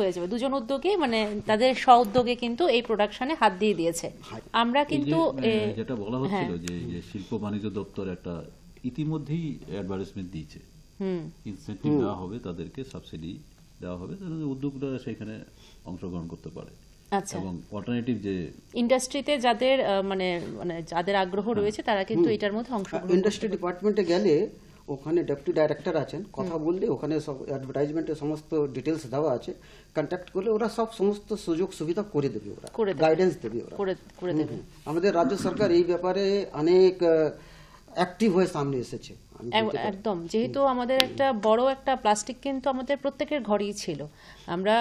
Speaker 3: হয়ে যাবে।
Speaker 1: দুজন উদ্যোগে মানে তাদের স্ব উদ্যোগে কিন্তু এই প্রোডাকশনে হাত দিয়ে দিয়েছে। আমরা কিন্তু
Speaker 2: যেটা বলা হচ্ছিল যে শিল্প বাণিজ্য দপ্তর একটা ইতিমধ্যেই অ্যাডভার্টাইজমেন্ট দিয়েছে, ইনসেন্টিভ দেওয়া হবে, তাদেরকে সাবসিডি দেওয়া হবে, উদ্যোগটা সেখানে অংশগ্রহণ করতে পারে। এবং অল্টারনেটিভ যে ইন্ডাস্ট্রিতে
Speaker 1: যাদের মানে যাদের আগ্রহ রয়েছে তারা কিন্তু এটার মধ্যে অংশগ্রহণ।
Speaker 3: ইন্ডাস্ট্রি ডিপার্টমেন্টে গেলে ওখানে ডেপুটি ডাইরেক্টর আছেন, কথা বললে ওখানে সব অ্যাডভার্টাইজমেন্টের সমস্ত ডিটেলস দেওয়া আছে, কন্ট্যাক্ট করলে ওরা সব সমস্ত সুযোগ সুবিধা করে দেবে, ওরা গাইডেন্স দেবে, ওরা করে দেবে। আমাদের রাজ্য সরকার এই ব্যাপারে অনেক অ্যাক্টিভ হয়ে সামনে এসেছে।
Speaker 1: একদম, যেহেতু আমাদের একটা বড় একটা প্লাস্টিক কিন্তু আমাদের প্রত্যেকের ঘরেই ছিল, আমরা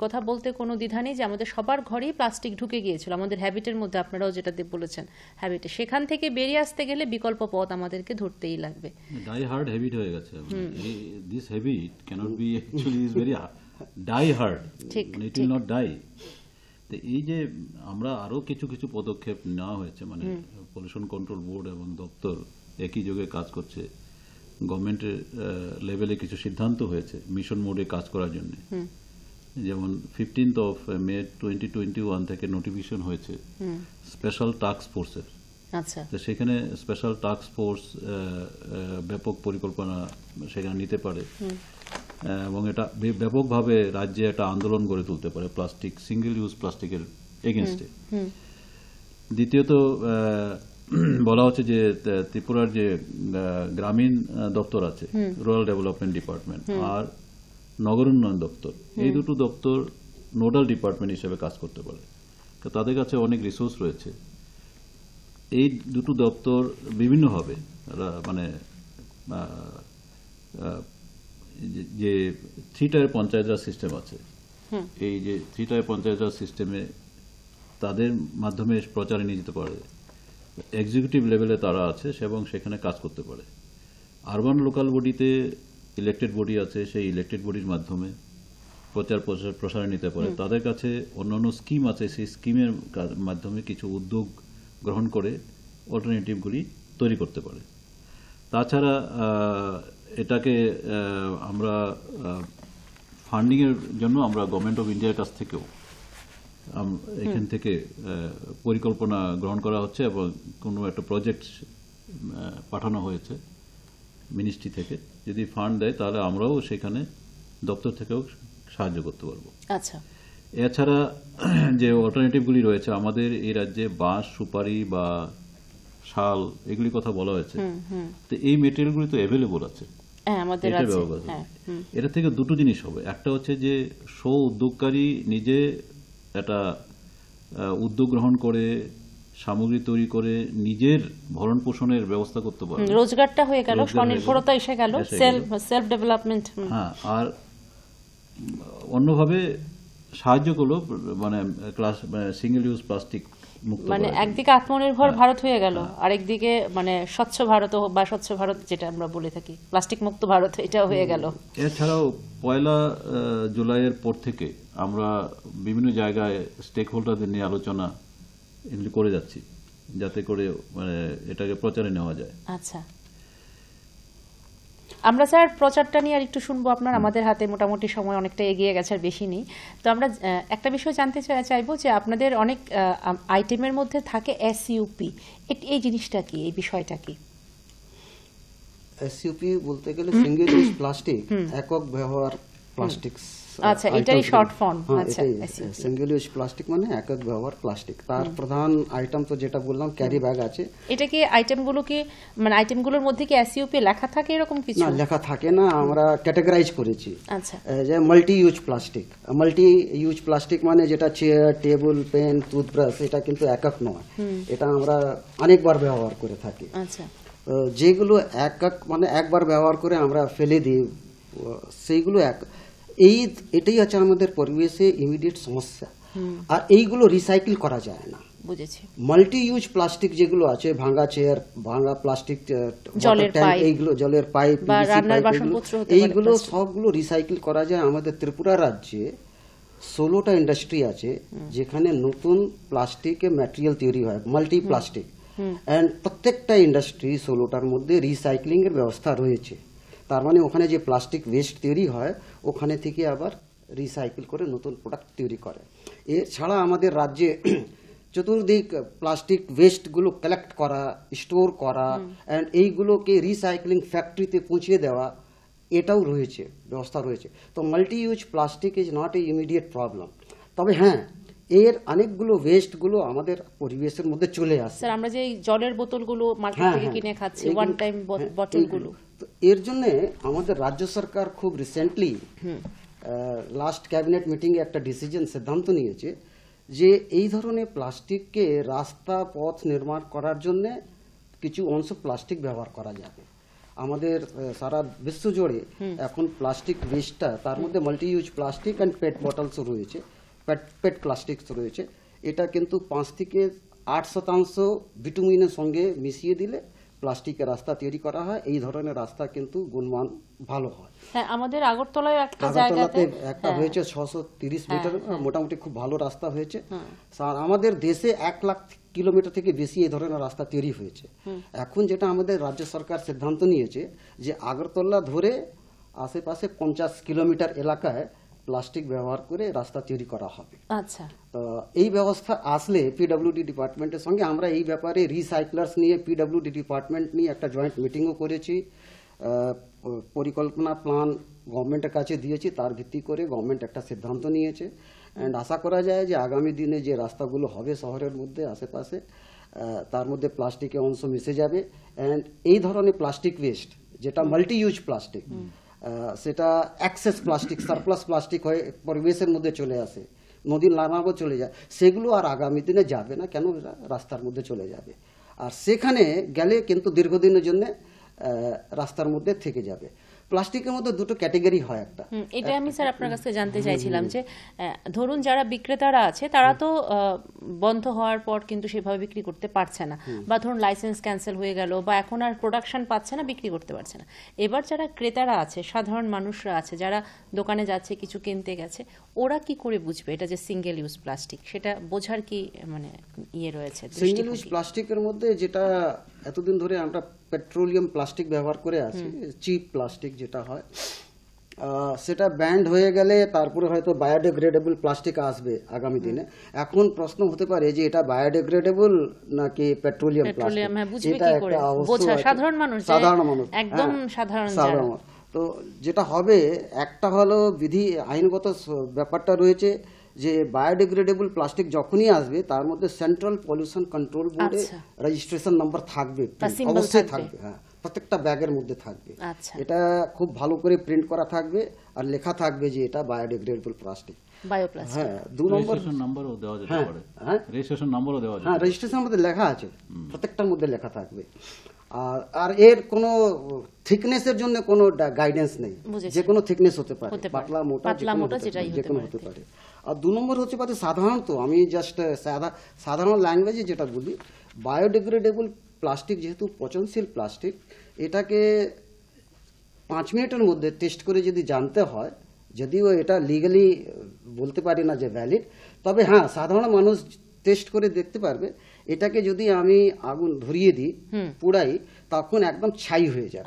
Speaker 1: কথা বলতে কোনো দ্বিধা নেই যে আমাদের সবার ঘরেই প্লাস্টিক ঢুকে গিয়েছিল, আমাদের হ্যাবিটের মধ্যে, আপনারাও যেটা বলেছেন হ্যাবিটে, সেখান থেকে বেরিয়ে আসতে গেলে বিকল্প পথ আমাদেরকে ধরতেই লাগবে।
Speaker 2: ডাই হার্ড হ্যাবিট হয়ে গেছে, this habit cannot be actually is very die hard, it will not die. এই যে আমরা আরো কিছু কিছু পদক্ষেপ নেওয়া হয়েছে, মানে পলিউশন কন্ট্রোল বোর্ড এবং দপ্তর একই যোগে কাজ করছে, গভর্নমেন্টের লেভেলে কিছু সিদ্ধান্ত হয়েছে মিশন মোডে কাজ করার জন্য। যেমন 15 মে 2021 থেকে নোটিফিকেশন হয়েছে স্পেশাল টাস্ক ফোর্সের, তো সেখানে স্পেশাল টাস্ক ফোর্স ব্যাপক পরিকল্পনা সেখানে নিতে পারে এবং এটা ব্যাপকভাবে রাজ্যে একটা আন্দোলন গড়ে তুলতে পারে প্লাস্টিক, সিঙ্গেল ইউজ প্লাস্টিকের এগেনস্টে। দ্বিতীয়ত বলা হচ্ছে যে ত্রিপুরার যে গ্রামীণ দপ্তর আছে, রুরাল ডেভেলপমেন্ট ডিপার্টমেন্ট আর নগর উন্নয়ন দপ্তর, এই দুটো দপ্তর নোডাল ডিপার্টমেন্ট হিসেবে কাজ করতে পারে, তো তাদের কাছে অনেক রিসোর্স রয়েছে। এই দুটো দপ্তর বিভিন্নভাবে মানে যে 3 টায়ার পঞ্চায়েত রাজ সিস্টেম আছে, এই যে 3 টায়ার পঞ্চায়েত রাজ সিস্টেমে তাদের মাধ্যমে প্রচারে নিয়ে যেতে পারে, এক্সিকিউটিভ লেভেলে তারা আছে এবং সেখানে কাজ করতে পারে। আরবান লোকাল বডিতে ইলেক্টেড বডি আছে, সেই ইলেক্টেড বডির মাধ্যমে প্রসারে নিতে পারে। তাদের কাছে অন্যান্য স্কিম আছে, সেই স্কিমের মাধ্যমে কিছু উদ্যোগ গ্রহণ করে অল্টারনেটিভগুলি তৈরি করতে পারে। তাছাড়া এটাকে আমরা ফান্ডিংয়ের জন্য আমরা গভর্নমেন্ট অফ ইন্ডিয়ার কাছ থেকেও এখান থেকে পরিকল্পনা গ্রহণ করা হচ্ছে এবং কোনো একটা প্রজেক্ট পাঠানো হয়েছে মিনিস্ট্রি থেকে। যদি ফান্ড দেয় তাহলে আমরাও সেখানে দপ্তর থেকেও সাহায্য করতে পারবো।
Speaker 1: আচ্ছা,
Speaker 2: এছাড়া যে অল্টারনেটিভগুলি রয়েছে আমাদের এই রাজ্যে, বাঁশ, সুপারি বা শাল, এগুলি কথা বলা হয়েছে, তো এই মেটেরিয়ালগুলি তো অ্যাভেলেবল আছে, এটা থেকে দুটো জিনিস হবে। একটা হচ্ছে যে স্ব উদ্যোগকারী নিজে একটা উদ্যোগ গ্রহণ করে সামগ্রী তৈরি করে নিজের ভরণ পোষণের ব্যবস্থা করতে পারবে,
Speaker 1: রোজগারটা হয়ে গেল, স্বনির্ভরতা এসে গেল, সেলফ ডেভেলপমেন্ট।
Speaker 2: হ্যাঁ, আর অন্যভাবে সাহায্য করলো মানে সিঙ্গেল ইউজ প্লাস্টিক মুক্ত,
Speaker 1: মানে একদিকে আত্মনির্ভর ভারত হয়ে গেল, আরেকদিকে মানে স্বচ্ছ ভারত বা স্বচ্ছ ভারত যেটা আমরা বলে থাকি, প্লাস্টিক মুক্ত ভারত, এটাও হয়ে গেল।
Speaker 2: এছাড়াও 1 জুলাইয়ের পর থেকে আমরা বিভিন্ন জায়গায় স্টেক হোল্ডারদের নিয়ে আলোচনা করে যাচ্ছি, যাতে করে মানে এটাকে প্রচারে নেওয়া যায়।
Speaker 1: আচ্ছা, আমরা স্যার প্রচারটা নিয়ে আর একটু শুনবো আপনার। আমাদের হাতে মোটামুটি সময় অনেকটা এগিয়ে গেছে, আর বেশি নেই। তো আমরা একটা বিষয় জানতে চাইবো যে আপনাদের অনেক আইটেমের মধ্যে থাকে এসইউপি, এই জিনিসটা কি, এই বিষয়টা কি?
Speaker 3: এসইউপি বলতে গেলে সিঙ্গেল ইউজ প্লাস্টিক, একক ব্যবহার প্লাস্টিক।
Speaker 1: আচ্ছা, এটারই শর্ট ফর্ম। আচ্ছা,
Speaker 3: সিঙ্গেল ইউজ প্লাস্টিক মানে একক ব্যবহার প্লাস্টিক। তার প্রধান আইটেম তো যেটা বললাম ক্যারি ব্যাগ আছে।
Speaker 1: এটা কি আইটেমগুলো কি মানে আইটেমগুলোর মধ্যে কি এসইউপি লেখা থাকে এরকম কিছু?
Speaker 3: না, লেখা থাকে না, আমরা ক্যাটাগরাইজ করেছি।
Speaker 1: আচ্ছা,
Speaker 3: যে multi use plastic. Multi use plastic মানে যেটা চেয়ার, টেবিল, পেন, টুথব্রাশ, এটা কিন্তু একক নয়, এটা আমরা অনেকবার ব্যবহার করে থাকি।
Speaker 1: আচ্ছা,
Speaker 3: যেগুলো একক মানে একবার ব্যবহার করে আমরা ফেলে দিই, সেইগুলো এটাই হচ্ছে আমাদের পরিবেশে ইমিডিয়েট সমস্যা। আর এইগুলো রিসাইকেল করা যায় না।
Speaker 1: বুঝেছি।
Speaker 3: মাল্টি ইউজ প্লাস্টিক যেগুলো আছে, ভাঙা চেয়ার, ভাঙা প্লাস্টিক ট্যাঙ্ক, এইগুলো জলের পাইপ, এইগুলো সবগুলো রিসাইকেল করা যায়। আমাদের ত্রিপুরা রাজ্যে 16টা ইন্ডাস্ট্রি আছে যেখানে নতুন প্লাস্টিকের ম্যাটেরিয়াল তৈরি হয়, মাল্টি প্লাস্টিক। এন্ড প্রত্যেকটা ইন্ডাস্ট্রি 16টার মধ্যে রিসাইক্লিং এর ব্যবস্থা রয়েছে। তার মানে ওখানে যে প্লাস্টিক ওয়েস্ট তৈরি হয় ওখানে থেকে আবার রিসাইকেল করে নতুন প্রোডাক্ট তৈরি করে। এছাড়া আমাদের রাজ্যে চতুর্দিক প্লাস্টিক ওয়েস্টগুলো কালেক্ট করা, স্টোর করা, অ্যান্ড এইগুলোকে রিসাইক্লিং ফ্যাক্টরিতে পৌঁছে দেওয়া, এটাও রয়েছে, ব্যবস্থা রয়েছে। তো multi use plastic is not a immediate problem. তবে হ্যাঁ, এর অনেকগুলো ওয়েস্টগুলো আমাদের পরিবেশের মধ্যে চলে আসে।
Speaker 1: স্যার, আমরা যে জলের বোতলগুলো মার্কেট থেকে কিনে খাচ্ছি, ওয়ান টাইম বোতলগুলো,
Speaker 3: এর জন্য আমাদের রাজ্য সরকার খুব রিসেন্টলি লাস্ট ক্যাবিনেট মিটিংয়ে একটা সিদ্ধান্ত নিয়েছে যে এই ধরনের প্লাস্টিককে রাস্তা পথ নির্মাণ করার জন্য কিছু অংশ প্লাস্টিক ব্যবহার করা যাবে। আমাদের সারা বিশ্ব জুড়ে এখন প্লাস্টিক ওয়েস্টটা, তার মধ্যে multi use plastic and pet bottles রয়েছে, পেট প্লাস্টিক্স রয়েছে। এটা কিন্তু 5 থেকে 8% ভিটামিনের সঙ্গে মিশিয়ে দিলে প্লাস্টিকের রাস্তা তৈরি করা হয়। এই ধরনের রাস্তা কিন্তু গুণমান ভালো হয়।
Speaker 1: হ্যাঁ, আমাদের আগরতলায় একটা
Speaker 3: হয়েছে 630 মিটার, মোটামুটি খুব ভালো রাস্তা হয়েছে। আমাদের দেশে 1 লাখ কিলোমিটার থেকে বেশি এই ধরনের রাস্তা তৈরি হয়েছে। এখন যেটা আমাদের রাজ্য সরকার সিদ্ধান্ত নিয়েছে যে আগরতলা ধরে আশেপাশে 50 কিলোমিটার এলাকায় প্লাস্টিক ব্যবহার করে রাস্তা তৈরি করা হবে।
Speaker 1: আচ্ছা,
Speaker 3: তো এই ব্যবস্থা আসলে পিডব্লিউডি ডিপার্টমেন্টের সঙ্গে আমরা এই ব্যাপারে রিসাইক্লার্স নিয়ে পিডব্লিউডি ডিপার্টমেন্ট নিয়ে একটা জয়েন্ট মিটিংও করেছি। পরিকল্পনা প্ল্যান গভর্নমেন্টের কাছে দিয়েছি, তার ভিত্তি করে গভর্নমেন্ট একটা সিদ্ধান্ত নিয়েছে। অ্যান্ড আশা করা যায় যে আগামী দিনে যে রাস্তাগুলো হবে শহরের মধ্যে আশেপাশে, তার মধ্যে প্লাস্টিকের অংশ মিশে যাবে। অ্যান্ড এই ধরনের প্লাস্টিক ওয়েস্ট যেটা মাল্টি ইউজ প্লাস্টিক, সেটা এক্সেস প্লাস্টিক, সারপ্লাস প্লাস্টিক হয়ে পরিবেশের মধ্যে চলে আসে, নদীর নালাও চলে যায়, সেগুলো আর আগামী দিনে যাবে না, কেন রাস্তার মধ্যে চলে যাবে। আর সেখানে গেলে কিন্তু দীর্ঘদিনের জন্য রাস্তার মধ্যে থেকে যাবে। প্লাস্টিকের মধ্যে দুটো ক্যাটেগরি হয় একটা।
Speaker 1: এটা আমি স্যার আপনার কাছে জানতে চাইছিলাম যে ধরুন যারা বিক্রেতারা আছে তারা তো বন্ধ হওয়ার পর কিন্তু সেভাবে বিক্রি করতে পারছে না, বা ধরুন লাইসেন্স ক্যান্সেল হয়ে গেল, বা এখন আর প্রোডাকশন পাচ্ছে না, বিক্রি করতে পারছে না। এবার যারা ক্রেতারা আছে, সাধারণ মানুষরা আছে, যারা দোকানে যাচ্ছে কিছু কিনতে গেছে, ওরা কি করে বুঝবে এটা যে সিঙ্গেল ইউজ প্লাস্টিক? সেটা বোঝার কি মানে রয়েছে?
Speaker 3: সিঙ্গেল ইউজ প্লাস্টিকের মধ্যে যেটা এতদিন ধরে আমরা পেট্রোলিয়াম প্লাস্টিক ব্যবহার করে আছি, চিপ প্লাস্টিক যেটা হয়, সেটা ব্যান্ড হয়ে গেলে তারপরে হয়তো বায়োডিগ্রেডেবল প্লাস্টিক আসবে আগামী দিনে। এখন প্রশ্ন হতে পারে যে এটা বায়োডিগ্রেডেবল নাকি পেট্রোলিয়াম প্লাস্টিক, এটা একটা অবস্থা সাধারণ মানুষ একদম সাধারণ। তো যেটা হবে, একটা হলো বিধি আইনগত ব্যাপারটা রয়েছে যে বায়োডিগ্রেডেবল প্লাস্টিক যখনই আসবে তার মধ্যে সেন্ট্রাল পলিউশন কন্ট্রোল বোর্ডে রেজিস্ট্রেশন নাম্বার থাকবে, অবশ্যই থাকবে, হ্যাঁ, প্রত্যেকটা ব্যাগের মধ্যে থাকবে। এটা খুব ভালো করে প্রিন্ট করা থাকবে আর লেখা থাকবে যে এটা বায়োডিগ্রেডেবল প্লাস্টিক। হ্যাঁ, 2 নম্বর নাম্বারও দেওয়া যেতে পারে, হ্যাঁ, রেজিস্ট্রেশন নাম্বারও দেওয়া যায়, হ্যাঁ, রেজিস্ট্রেশনের মধ্যে লেখা আছে, প্রত্যেকটার মধ্যে লেখা থাকবে। আর এর কোনো থিকনেসের জন্য কোনো গাইডেন্স নেই, যে কোনো থিকনেস হতে পারে, পাতলা মোটা যে কোনো হতে পারে। আর 2 নম্বর হচ্ছে পারে সাধারণত, আমি জাস্ট সাধারণ ল্যাঙ্গুয়েজে যেটা বলি, বায়োডিগ্রেডেবল প্লাস্টিক যেহেতু পচনশীল প্লাস্টিক, এটাকে 5 মিনিটের মধ্যে টেস্ট করে যদি জানতে হয়, যদিও এটা লিগালি বলতে পারি না যে ভ্যালিড, তবে হ্যাঁ সাধারণ মানুষ টেস্ট করে দেখতে পারবে। এটাকে যদি আমি আগুন ধরিয়ে দিই, পুড়াই, তখন একদম ছাই হয়ে যাবে,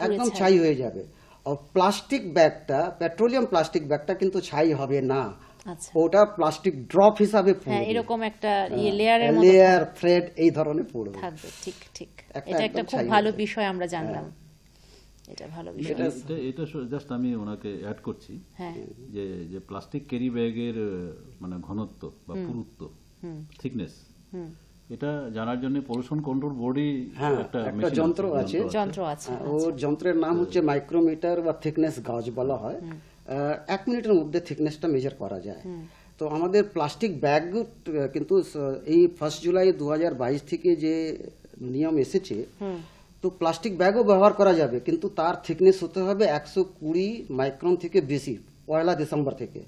Speaker 3: একদম ছাই হয়ে যাবে। আর প্লাস্টিক ব্যাগটা, পেট্রোলিয়াম প্লাস্টিক ব্যাগটা কিন্তু ছাই হবে না, ওটা প্লাস্টিক ড্রপ হিসাবে
Speaker 1: এরকম একটা
Speaker 3: লেয়ার থ্রেড এই ধরনের পড়বে।
Speaker 1: ঠিক ঠিক, এটা একটা খুব ভালো বিষয় আমরা জানলাম। এটা ভালো বিষয়।
Speaker 2: এটা জাস্ট আমি ওনাকে অ্যাড করছি যে প্লাস্টিক ক্যারি ব্যাগের মানে ঘনত্ব বা পুরুত্ব, থিকনেস, এটা জানার জন্য পলিউশন কন্ট্রোল বোর্ডই
Speaker 3: একটা যন্ত্র আছে, ওর যন্ত্রের নাম হচ্ছে মাইক্রোমিটার বা থিকনেস গজ বলা হয়। 1 মিনিটের মধ্যে থিকনেসটা মেজার করা যায়। তো আমাদের প্লাস্টিক ব্যাগ কিন্তু এই 1 জুলাই 2022 থেকে যে নিয়ম এসেছে, তো প্লাস্টিক ব্যাগও ব্যবহার করা যাবে, কিন্তু তার থিকনেস হতে হবে 120 মাইক্রন থেকে বেশি 1 ডিসেম্বর থেকে।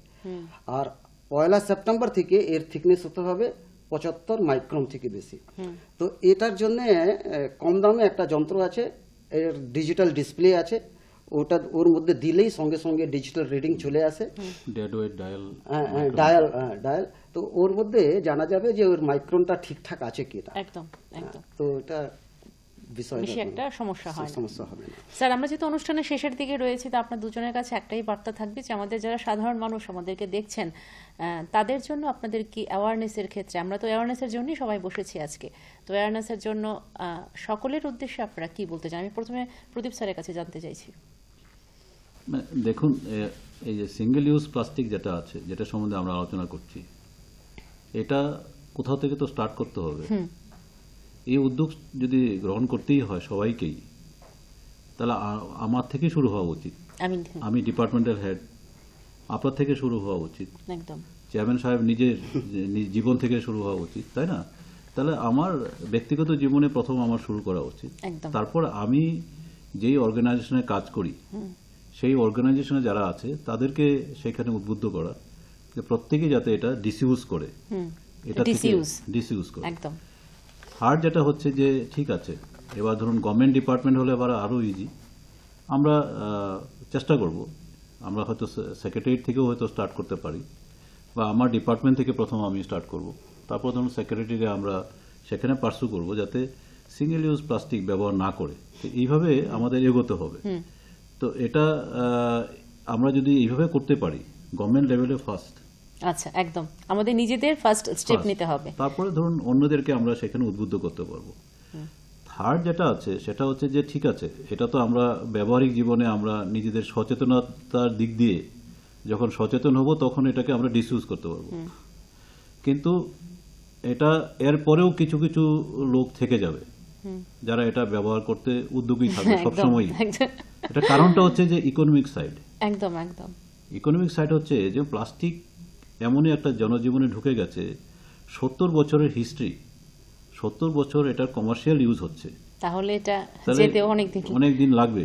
Speaker 3: আর 1 সেপ্টেম্বর থেকে এর থিকনেস হতে হবে 75 মাইক্রন থেকে বেশি। তো এটার জন্য কম দামে একটা যন্ত্র আছে, এর ডিজিটাল ডিসপ্লে আছে, ওটা ওর মধ্যে দিলেই সঙ্গে সঙ্গে ডিজিটাল রিডিং চলে আসে, ডায়াল। তো ওর মধ্যে জানা যাবে যে ওর মাইক্রনটা ঠিকঠাক আছে কিনা।
Speaker 1: একদম একদম।
Speaker 3: তো এটা
Speaker 1: বেশি একটা সমস্যা হবে না। স্যার, আমরা যেহেতু অনুষ্ঠানের শেষের দিকে রয়েছি, তো আপনার দুজনের কাছে একটাই বার্তা থাকবে যে আমাদের যারা সাধারণ মানুষ আমাদেরকে দেখছেন, তাদের জন্য আপনাদের কি অ্যাওয়ারনেসের ক্ষেত্রে, আমরা তো অ্যাওয়ারনেসের জন্যই সবাই বসেছি আজকে, তো অ্যাওয়ারনেসের জন্য সকলের উদ্দেশ্যে আপনারা কি বলতে চান? আমি প্রথমে প্রদীপ স্যারের কাছে জানতে চাইছি।
Speaker 2: দেখুন, এই যে সিঙ্গেল ইউজ প্লাস্টিক যেটা আছে, যেটা সম্বন্ধে আমরা আলোচনা করছি, এটা কোথাও থেকে তো স্টার্ট করতে হবে। এই উদ্যোগ যদি গ্রহণ করতেই হয় সবাইকেই, তাহলে আমার থেকে শুরু হওয়া উচিত। আমি ডিপার্টমেন্টাল হেড, আপনার থেকে শুরু হওয়া উচিত, চেয়ারম্যান সাহেব নিজের জীবন থেকে শুরু হওয়া উচিত, তাই না? তাহলে আমার ব্যক্তিগত জীবনে প্রথম আমার শুরু করা উচিত। তারপর আমি যেই অর্গানাইজেশনে কাজ করি, সেই অর্গানাইজেশনে যারা আছে তাদেরকে সেখানে উদ্বুদ্ধ করা যে প্রত্যেকেই যাতে এটা ডিসইউজ করে, এটা ডিসইউজ করে। থার্ড যেটা হচ্ছে যে ঠিক আছে, এবার ধরুন গভর্নমেন্ট ডিপার্টমেন্ট হলে এবার আরও ইজি, আমরা চেষ্টা করব, আমরা হয়তো সেক্রেটারিয়েট থেকেও হয়তো স্টার্ট করতে পারি, বা আমার ডিপার্টমেন্ট থেকে প্রথম আমি স্টার্ট করব, তারপর ধরুন সেক্রেটারিতে আমরা সেখানে পার্সু করব যাতে সিঙ্গেল ইউজ প্লাস্টিক ব্যবহার না করে। তো এইভাবে আমাদের এগোতে হবে। তো এটা আমরা যদি এইভাবে করতে পারি গভর্নমেন্ট লেভেলে ফার্স্ট,
Speaker 1: আচ্ছা, একদম আমাদের নিজেদের ফার্স্ট স্টেপ নিতে হবে,
Speaker 2: তারপরে ধরুন অন্যদেরকে আমরা সেখানে উদ্বুদ্ধ করতে পারবো। থার্ড যেটা আছে সেটা হচ্ছে যে ঠিক আছে, এটা তো আমরা ব্যবহারিক জীবনে আমরা নিজেদের সচেতনতার দিক দিয়ে যখন সচেতন হব তখন এটাকে আমরা ডিসইউজ করতে পারবো, কিন্তু এটা এর পরেও কিছু কিছু লোক থেকে যাবে যারা এটা ব্যবহার করতে উদ্যোগী থাকবে সবসময়। এটা কারণটা হচ্ছে যে ইকোনমিক সাইড।
Speaker 1: একদম একদম।
Speaker 2: ইকোনমিক সাইড হচ্ছে যে প্লাস্টিক এমনই একটা জনজীবনে ঢুকে গেছে, 70 বছরের হিস্ট্রি, 70 বছর এটার কমার্শিয়াল ইউজ হচ্ছে,
Speaker 1: তাহলে এটা যেতে অনেক দিন লাগবে।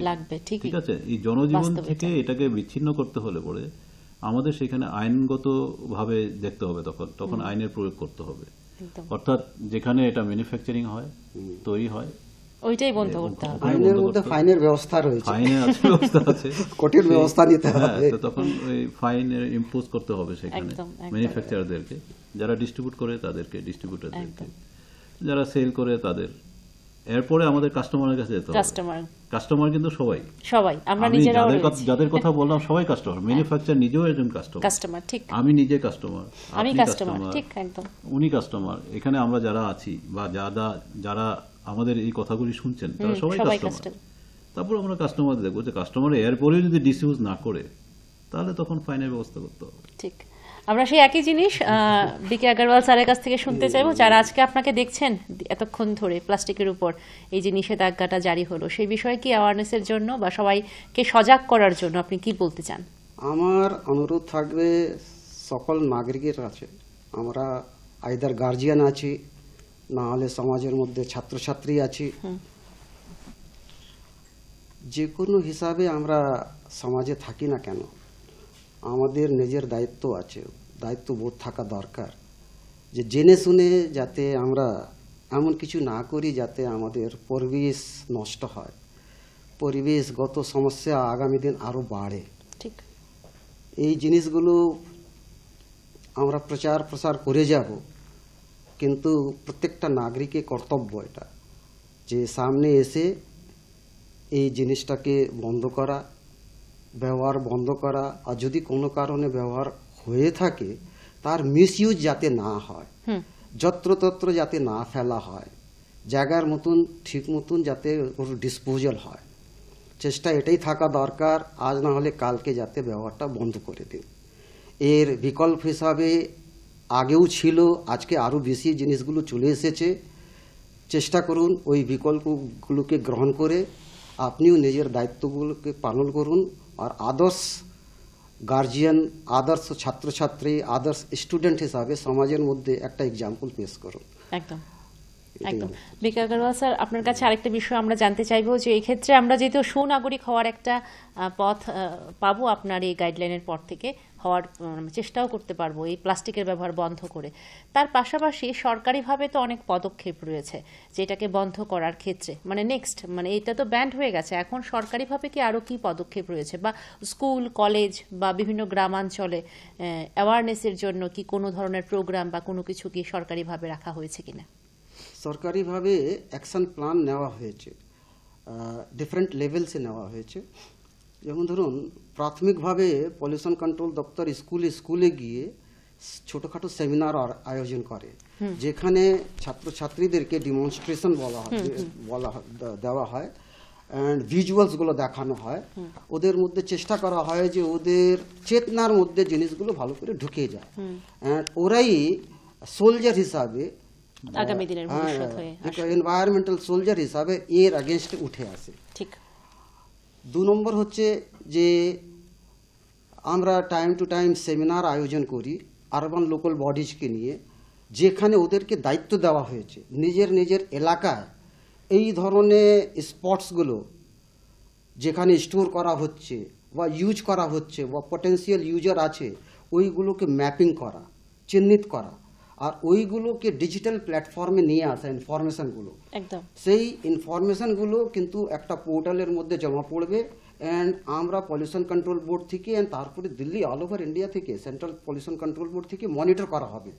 Speaker 2: ঠিক আছে, এই জনজীবন থেকে এটাকে বিচ্ছিন্ন করতে হলে পরে আমাদের সেখানে আইনগত ভাবে দেখতে হবে, তখন আইনের প্রয়োগ করতে হবে। অর্থাৎ যেখানে এটা ম্যানুফ্যাকচারিং হয়, তৈরি হয়,
Speaker 1: ওইটাই বন্ধ করতে হবে।
Speaker 3: আইনের মধ্যে ফাইনের ব্যবস্থা রয়েছে,
Speaker 2: ফাইনের ব্যবস্থা আছে,
Speaker 3: কঠিন ব্যবস্থা নিতে হবে।
Speaker 2: তখন ওই ফাইন ইম্পোজ করতে হবে সেখানে ম্যানুফ্যাকচারারদেরকে, যারা ডিস্ট্রিবিউট করে তাদেরকে, ডিস্ট্রিবিউটারদেরকে, যারা সেল করে তাদের, এরপরে আমাদের কাস্টমারের কাছে যেতে হবে। কাস্টমার কিন্তু সবাই
Speaker 1: আমরা নিজেরাও
Speaker 2: যাদের কথা বললাম সবাই কাস্টমার, ম্যানুফ্যাকচারার নিজেও একজন কাস্টমার,
Speaker 1: ঠিক,
Speaker 2: আমি নিজে কাস্টমার,
Speaker 1: আমি কাস্টমার, ঠিক, একদম
Speaker 2: উনি কাস্টমার, এখানে আমরা যারা আছি বা যারা আমাদের এই কথাগুলি শুনছেন তারা সবাই কাস্টমার। তারপর আমরা কাস্টমার দেখবো যে কাস্টমার এরপরেও যদি ডিসইউজ না করে তাহলে তখন ফাইনের ব্যবস্থা করতে হবে।
Speaker 1: ঠিক, আমরা সেই একই জিনিস বিকে আগরওয়াল স্যারের কাছ থেকে শুনতে চাইবো, যারা আজকে আপনাকে দেখছেন এতক্ষণ ধরে প্লাস্টিকের উপর এই যে নিষেধাজ্ঞাটা জারি হলো, সেই বিষয়ে কি অ্যাওয়ারনেসের জন্য বা সবাইকে সজাগ করার জন্য আপনি কি বলতে চান?
Speaker 3: আমার অনুরোধ থাকবে সকল নাগরিকের কাছে, আমরা আইদার গার্জিয়ান আছি, না হলে সমাজের মধ্যে ছাত্রছাত্রী আছি, যে কোনো হিসাবে আমরা সমাজে থাকি না কেন, আমাদের নিজের দায়িত্ব আছে, দায়িত্ববোধ থাকা দরকার, যে জেনে শুনে যাতে আমরা এমন কিছু না করি যাতে আমাদের পরিবেশ নষ্ট হয়, পরিবেশগত সমস্যা আগামী দিন আরও বাড়ে।
Speaker 1: ঠিক,
Speaker 3: এই জিনিসগুলো আমরা প্রচার প্রসার করে যাব, কিন্তু প্রত্যেকটা নাগরিকের কর্তব্য এটা যে সামনে এসে এই জিনিসটাকে বন্ধ করা, ব্যবহার বন্ধ করা, আর যদি কোনো কারণে ব্যবহার হয়ে থাকে তার মিসইউজ যাতে না হয়, যত্রতত্র যাতে না ফেলা হয়, জায়গার মতন ঠিক মতন যাতে ওর ডিসপোজাল হয়, চেষ্টা এটাই থাকা দরকার। আজ না হলে কালকে যাতে ব্যবহারটা বন্ধ করে দিন। এর বিকল্প হিসাবে আগেও ছিল, আজকে আরও বেশি জিনিসগুলো চলে এসেছে, চেষ্টা করুন ওই বিকল্পগুলোকে গ্রহণ করে আপনিও নিজের দায়িত্বগুলোকে পালন করুন, আর আদর্শ গার্জিয়ান, আদর্শ ছাত্রছাত্রী, আদর্শ স্টুডেন্ট হিসাবে সমাজের মধ্যে একটা এক্সাম্পল পেশ করুন।
Speaker 1: একদম একদম। বিকে আগরওয়াল স্যার, আপনার কাছে আরেকটা বিষয় আমরা জানতে চাইবো যে এই ক্ষেত্রে আমরা যেহেতু সুনাগরিক হওয়ার একটা পথ পাবো আপনার এই গাইডলাইনের পর থেকে, হওয়ার চেষ্টাও করতে পারবো এই প্লাস্টিকের ব্যবহার বন্ধ করে, তার পাশাপাশি সরকারিভাবে তো অনেক পদক্ষেপ রয়েছে যেটাকে বন্ধ করার ক্ষেত্রে, নেক্সট এটা তো ব্যান্ড হয়ে গেছে, এখন সরকারিভাবে কি আরও কি পদক্ষেপ রয়েছে, বা স্কুল কলেজ বা বিভিন্ন গ্রামাঞ্চলে অ্যাওয়ারনেসের জন্য কি কোনো ধরনের প্রোগ্রাম বা কোনো কিছু কি সরকারিভাবে রাখা হয়েছে কিনা?
Speaker 3: সরকারিভাবে অ্যাকশন প্ল্যান নেওয়া হয়েছে, ডিফারেন্ট লেভেলসে নেওয়া হয়েছে। যেমন ধরুন, প্রাথমিকভাবে পলিউশন কন্ট্রোল দপ্তর স্কুলে গিয়ে ছোটখাটো সেমিনার আয়োজন করে, যেখানে ছাত্রছাত্রীদেরকে ডিমনস্ট্রেশন দেওয়া হয় অ্যান্ড ভিজুয়ালসগুলো দেখানো হয়, ওদের মধ্যে চেষ্টা করা হয় যে ওদের চেতনার মধ্যে জিনিসগুলো ভালো করে ঢুকে যায়, অ্যান্ড ওরাই সোলজার হিসাবে,
Speaker 1: আগামী দিনের ভবিষ্যৎ হয়ে
Speaker 3: এনভায়রনমেন্টাল সোলজার হিসাবে এর আগেনস্টে উঠে আসে।
Speaker 1: ঠিক।
Speaker 3: 2 নম্বর হচ্ছে যে আমরা টাইম টু টাইম সেমিনার আয়োজন করি আরবান লোকাল বডিজকে নিয়ে, যেখানে ওদেরকে দায়িত্ব দেওয়া হয়েছে নিজের এলাকায় এই ধরনের স্পটসগুলো যেখানে স্টোর করা হচ্ছে বা ইউজ করা হচ্ছে বা পটেন্সিয়াল ইউজার আছে, ওইগুলোকে ম্যাপিং করা, চিহ্নিত করা, আর ওইগুলোকে ডিজিটাল প্ল্যাটফর্মে নিয়ে আসা ইনফরমেশনগুলো,
Speaker 1: একদম
Speaker 3: সেই ইনফরমেশনগুলো কিন্তু একটা পোর্টালের মধ্যে জমা পড়বে, অ্যান্ড আমরা পলিউশন কন্ট্রোল বোর্ড থেকে অ্যান্ড তারপরে দিল্লি অল ওভার ইন্ডিয়া থেকে সেন্ট্রাল পলিউশন কন্ট্রোল বোর্ড থেকে মনিটর করা হবে।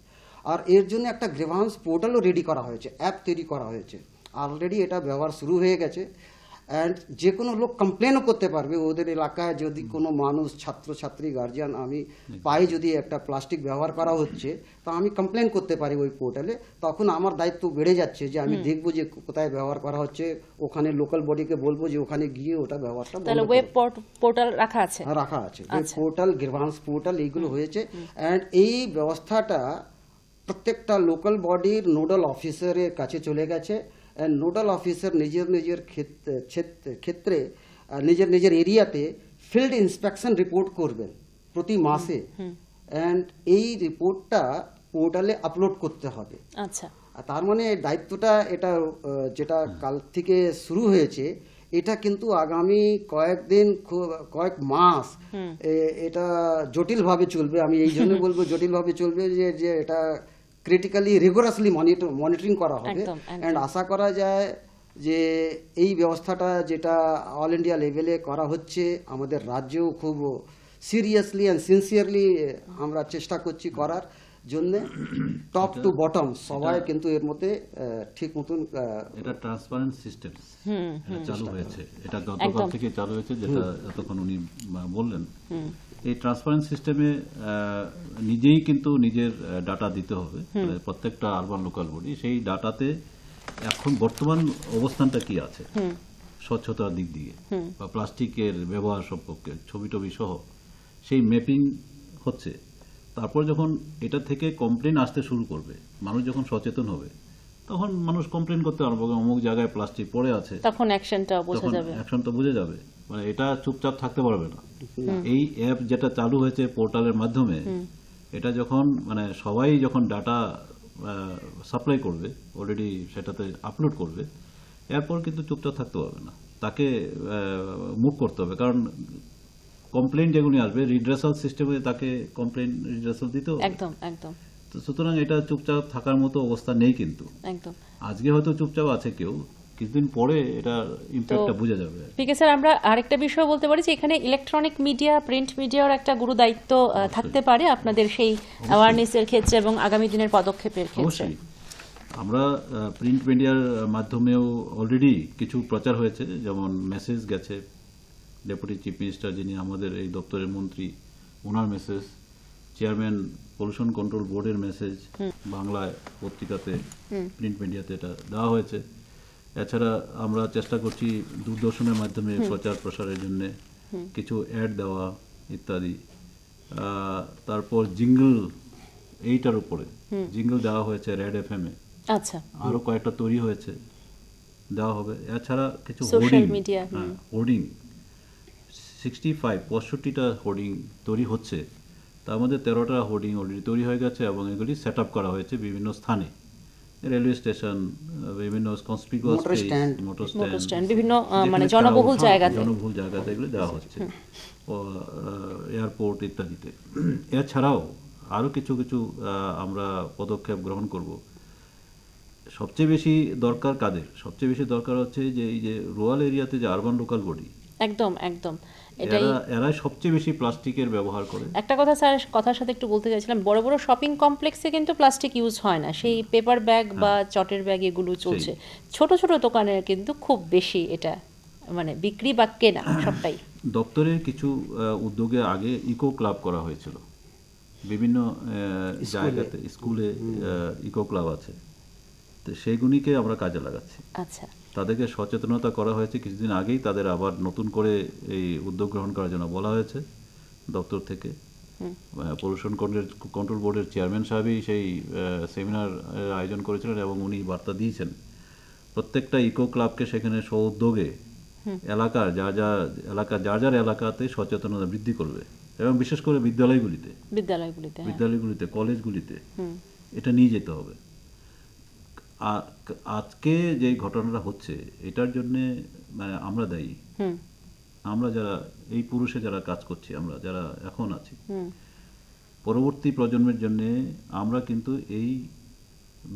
Speaker 3: আর এর জন্য একটা গ্রিভান্স পোর্টালও রেডি করা হয়েছে, অ্যাপ তৈরি করা হয়েছে, অলরেডি এটা ব্যবহার শুরু হয়ে গেছে, অ্যান্ড যে কোনো লোক কমপ্লেনও করতে পারবে। ওদের এলাকায় যদি কোনো মানুষ, ছাত্রছাত্রী, গার্জিয়ান আমি পাই যদি একটা প্লাস্টিক ব্যবহার করা হচ্ছে, তা আমি কমপ্লেন করতে পারি ওই পোর্টালে, তখন আমার দায়িত্ব বেড়ে যাচ্ছে যে আমি দেখবো যে কোথায় ব্যবহার করা হচ্ছে, ওখানে লোকাল বডিকে বলবো যে ওখানে গিয়ে ওটা ব্যবহারটা
Speaker 1: ওয়েব পোর্টাল রাখা আছে,
Speaker 3: ওয়েব পোর্টাল, গ্রিভান্স পোর্টাল এইগুলো হয়েছে, অ্যান্ড এই ব্যবস্থাটা প্রত্যেকটা লোকাল বডির নোডাল অফিসারের কাছে চলে গেছে, নোডাল অফিসার নিজের ক্ষেত্রে নিজের এরিয়াতে ফিল্ড ইন্সপেকশন রিপোর্ট করবেন প্রতি মাসে, অ্যান্ড এই রিপোর্টটা পোর্টালে আপলোড করতে হবে।
Speaker 1: আচ্ছা,
Speaker 3: তার মানে দায়িত্বটা এটা যেটা কাল থেকে শুরু হয়েছে, এটা কিন্তু আগামী কয়েকদিন, কয়েক মাস এটা জটিলভাবে চলবে। আমি এই জন্য বলবো জটিলভাবে চলবে যে এটা ক্রিটিক্যালি রিগোরাসলি মনিটরিং করা হবে, অ্যান্ড আশা করা যায় যে এই ব্যবস্থাটা যেটা অল ইন্ডিয়া লেভেলে করা হচ্ছে, আমাদের রাজ্যেও খুব সিরিয়াসলি অ্যান্ড সিনসিয়ারলি আমরা চেষ্টা করছি করার, জন্য টপ টু বটম সবাই কিন্তু এর মধ্যে ঠিক মতন
Speaker 2: এটা ট্রান্সপারেন্ট সিস্টেম চালু হয়েছে, এটা গতকাল থেকে চালু হয়েছে, যেটা এতক্ষণ উনি বললেন। এই ট্রান্সপারেন্ট সিস্টেমে নিজেই কিন্তু নিজের ডাটা দিতে হবে প্রত্যেকটা আরবান লোকাল বডি। সেই ডাটাতে এখন বর্তমান অবস্থানটা কি আছে স্বচ্ছতার দিক দিয়ে বা প্লাস্টিকের ব্যবহার সম্পর্কে ছবি টবি সহ সেই ম্যাপিং হচ্ছে। তারপর যখন এটা থেকে কমপ্লেন আসতে শুরু করবে, মানুষ যখন সচেতন হবে, তখন মানুষ কমপ্লেন করতে পারবে অমুক জায়গায় প্লাস্টিক পড়ে আছে,
Speaker 1: তখন অ্যাকশনটা
Speaker 2: বুঝে যাবে। মানে এটা চুপচাপ থাকতে পারবে না। এই অ্যাপ যেটা চালু হয়েছে পোর্টালের মাধ্যমে, এটা যখন মানে সবাই যখন ডাটা সাপ্লাই করবে, অলরেডি সেটাতে আপলোড করবে, এরপর কিন্তু চুপচাপ থাকতে পারবে না, তাকে মুভ করতে হবে। কারণ কমপ্লেন যেগুলি আসবে রিড্রেসাল সিস্টেমে তাকে কমপ্লেন রিড্রেসাল দিতে হবে।
Speaker 1: একদম একদম।
Speaker 2: সুতরাং এটা চুপচাপ থাকার মতো অবস্থা নেই কিন্তু।
Speaker 1: একদম।
Speaker 2: আজকে হয়তো চুপচাপ আছে কেউ, কিছুদিন পরে এটা ইম্প্যাক্টটা বোঝা যাবে।
Speaker 1: ঠিক আছে স্যার, আমরা আরেকটা বিষয় বলতে পারি যে এখানে ইলেকট্রনিক মিডিয়া, প্রিন্ট মিডিয়ার একটা গুরু দায়িত্ব থাকতে পারে আপনাদের সেই অ্যাওয়ারনেসের ক্ষেত্রে এবং আগামী দিনের পদক্ষেপের ক্ষেত্রে।
Speaker 2: আমরা প্রিন্ট মিডিয়ার মাধ্যমেও অলরেডি কিছু প্রচার হয়েছে, যেমন মেসেজ গেছে ডেপুটি চিফ মিনিস্টার যিনি আমাদের এই দপ্তরের মন্ত্রী, ওনার মেসেজ, চেয়ারম্যান পলিউশন কন্ট্রোল বোর্ডের মেসেজ বাংলায় পত্রিকাতে, প্রিন্ট মিডিয়াতে এটা দেওয়া হয়েছে। এছাড়া আমরা চেষ্টা করছি দূরদর্শনের মাধ্যমে প্রচার প্রসারের জন্য কিছু অ্যাড দেওয়া ইত্যাদি। তারপর জিঙ্গল, এইটার উপরে জিঙ্গল দেওয়া হয়েছে রেড FM এ।
Speaker 1: আচ্ছা,
Speaker 2: আরো কয়েকটা তৈরি হয়েছে, দেওয়া হবে। এছাড়া কিছু হোর্ডিং 65-65টা হোর্ডিং তৈরি হচ্ছে, তার মধ্যে 13টা হোর্ডিং অলরেডি তৈরি হয়ে গেছে এবং এগুলি সেট আপ করা হয়েছে বিভিন্ন স্থানে, রেলওয়ে স্টেশন, বিভিন্ন কনসপিকুয়াস মোটর স্ট্যান্ড,
Speaker 1: বিভিন্ন মানে জনবহুল জায়গাতে
Speaker 2: এগুলো দেওয়া হচ্ছে, এয়ারপোর্ট ইত্যাদিতে। এছাড়াও আরো কিছু কিছু আমরা পদক্ষেপ গ্রহণ করব। সবচেয়ে বেশি দরকার কাদের? সবচেয়ে বেশি দরকার হচ্ছে যে এই যে রুরাল এরিয়াতে যে আরবান লোকাল বডি,
Speaker 1: একদম একদম,
Speaker 2: এরাই সবচেয়ে বেশি প্লাস্টিকের ব্যবহার করে।
Speaker 1: একটা কথা স্যার কথার সাথে একটু বলতে চাইছিলাম, বড় বড় শপিং কমপ্লেক্সে কিন্তু প্লাস্টিক ইউজ হয় না, সেই পেপার ব্যাগ বা চটের ব্যাগ এগুলো চলছে। ছোট ছোট দোকানে কিন্তু খুব বেশি এটা মানে বিক্রি বা কেনা সবটাই।
Speaker 2: দপ্তরের কিছু উদ্যোগে আগে ইকো ক্লাব করা হয়েছিল, বিভিন্ন জায়গাতে স্কুলে ইকো ক্লাব আছে, তো সেইগুলিকে আমরা কাজে লাগাচ্ছি।
Speaker 1: আচ্ছা,
Speaker 2: তাদেরকে সচেতনতা করা হয়েছে কিছুদিন আগেই, তাদের আবার নতুন করে এই উদ্যোগ গ্রহণ করার জন্য বলা হয়েছে দপ্তর থেকে। পলিউশন কন্ট্রোল বোর্ডের চেয়ারম্যান সাহেবই সেই সেমিনার আয়োজন করেছিলেন এবং উনি বার্তা দিয়েছেন প্রত্যেকটা ইকো ক্লাবকে সেখানে স্ব-উদ্যোগে এলাকার যার এলাকাতে সচেতনতা বৃদ্ধি করবে এবং বিশেষ করে বিদ্যালয়গুলিতে কলেজগুলিতে এটা নিয়ে যেতে হবে। আজকে যে ঘটনাটা হচ্ছে এটার জন্য মানে আমরা দায়ী, আমরা যারা এই পুরুষে যারা কাজ করছি, আমরা যারা এখন আছি, পরবর্তী প্রজন্মের জন্য আমরা কিন্তু এই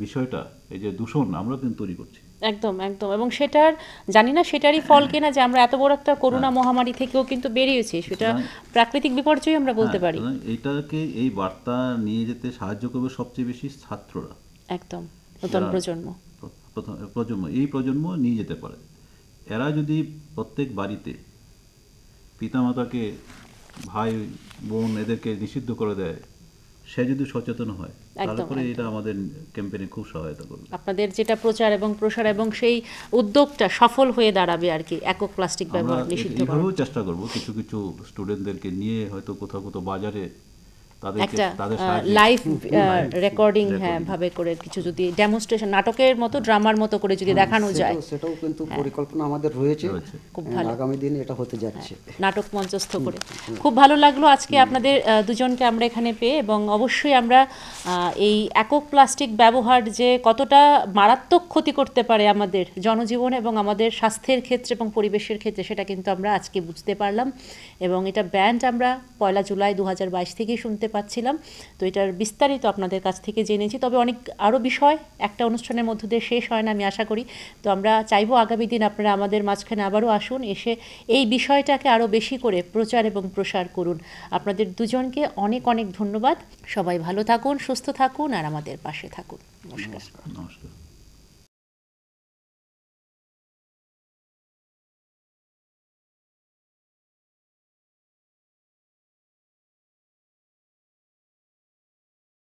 Speaker 2: বিষয়টা, এই যে দূষণ আমরা কিন্তু তৈরি করছি।
Speaker 1: একদম একদম, এবং সেটার জানি না সেটারই ফল কিনা যে আমরা এত বড় একটা করোনা মহামারী থেকেও কিন্তু বেরিয়েছি, সেটা প্রাকৃতিক বিপর্যয় আমরা বলতে পারি।
Speaker 2: এটাকে এই বার্তা নিয়ে যেতে সাহায্য করবে সবচেয়ে বেশি ছাত্ররা,
Speaker 1: একদম নতুন প্রজন্ম,
Speaker 2: এই প্রজন্ম নিয়ে যেতে পারে। এরা যদি প্রত্যেক বাড়িতে পিতামাতাকে, ভাই বোন এদেরকে নিষিদ্ধ করে দেয়, সে যদি সচেতন হয়, তারপরে এটা আমাদের ক্যাম্পেইনে খুব সহায়তা করবে।
Speaker 1: আপনাদের যেটা প্রচার এবং প্রসার এবং সেই উদ্যোগটা সফল হয়ে দাঁড়াবে আর কি, একক প্লাস্টিক ব্যবহার নিষিদ্ধ করার।
Speaker 2: এইভাবেও চেষ্টা করব কিছু কিছু স্টুডেন্টদেরকে নিয়ে হয়তো কোথাও কোথাও বাজারে
Speaker 1: একটা লাইভ রেকর্ডিং ভাবে করে কিছু যদি ডেমনস্ট্রেশন, নাটকের মতো, ড্রামার মতো করে যদি দেখানো যায়,
Speaker 3: সেটাও কিন্তু পরিকল্পনা আমাদের রয়েছে, খুব ভালো আগামী দিনে এটা হতে যাচ্ছে,
Speaker 1: নাটক মঞ্চস্থ করে। খুব ভালো লাগলো আজকে আপনাদের দুজনকে আমরা এখানে পেয়ে, এবং অবশ্যই আমরা এই একক প্লাস্টিক ব্যবহার যে কতটা মারাত্মক ক্ষতি করতে পারে আমাদের জনজীবন এবং আমাদের স্বাস্থ্যের ক্ষেত্রে এবং পরিবেশের ক্ষেত্রে, সেটা কিন্তু আমরা আজকে বুঝতে পারলাম। এবং এটা ব্যান্ড আমরা 1 জুলাই 2022 থেকেই শুনতে পাচ্ছিলাম। তো এটার বিস্তারিত আপনাদের কাছ থেকে জেনেছি, তবে অনেক আরও বিষয় একটা অনুষ্ঠানের মধ্য দিয়ে শেষ হয় না আমি আশা করি। তো আমরা চাইবো আগামী দিন আপনারা আমাদের মাঝখানে আবারও আসুন, এসে এই বিষয়টাকে আরও বেশি করে প্রচার এবং প্রসার করুন। আপনাদের দুজনকে অনেক অনেক ধন্যবাদ। সবাই ভালো থাকুন, সুস্থ থাকুন আর আমাদের পাশে থাকুন। নমস্কার।
Speaker 2: নমস্কার।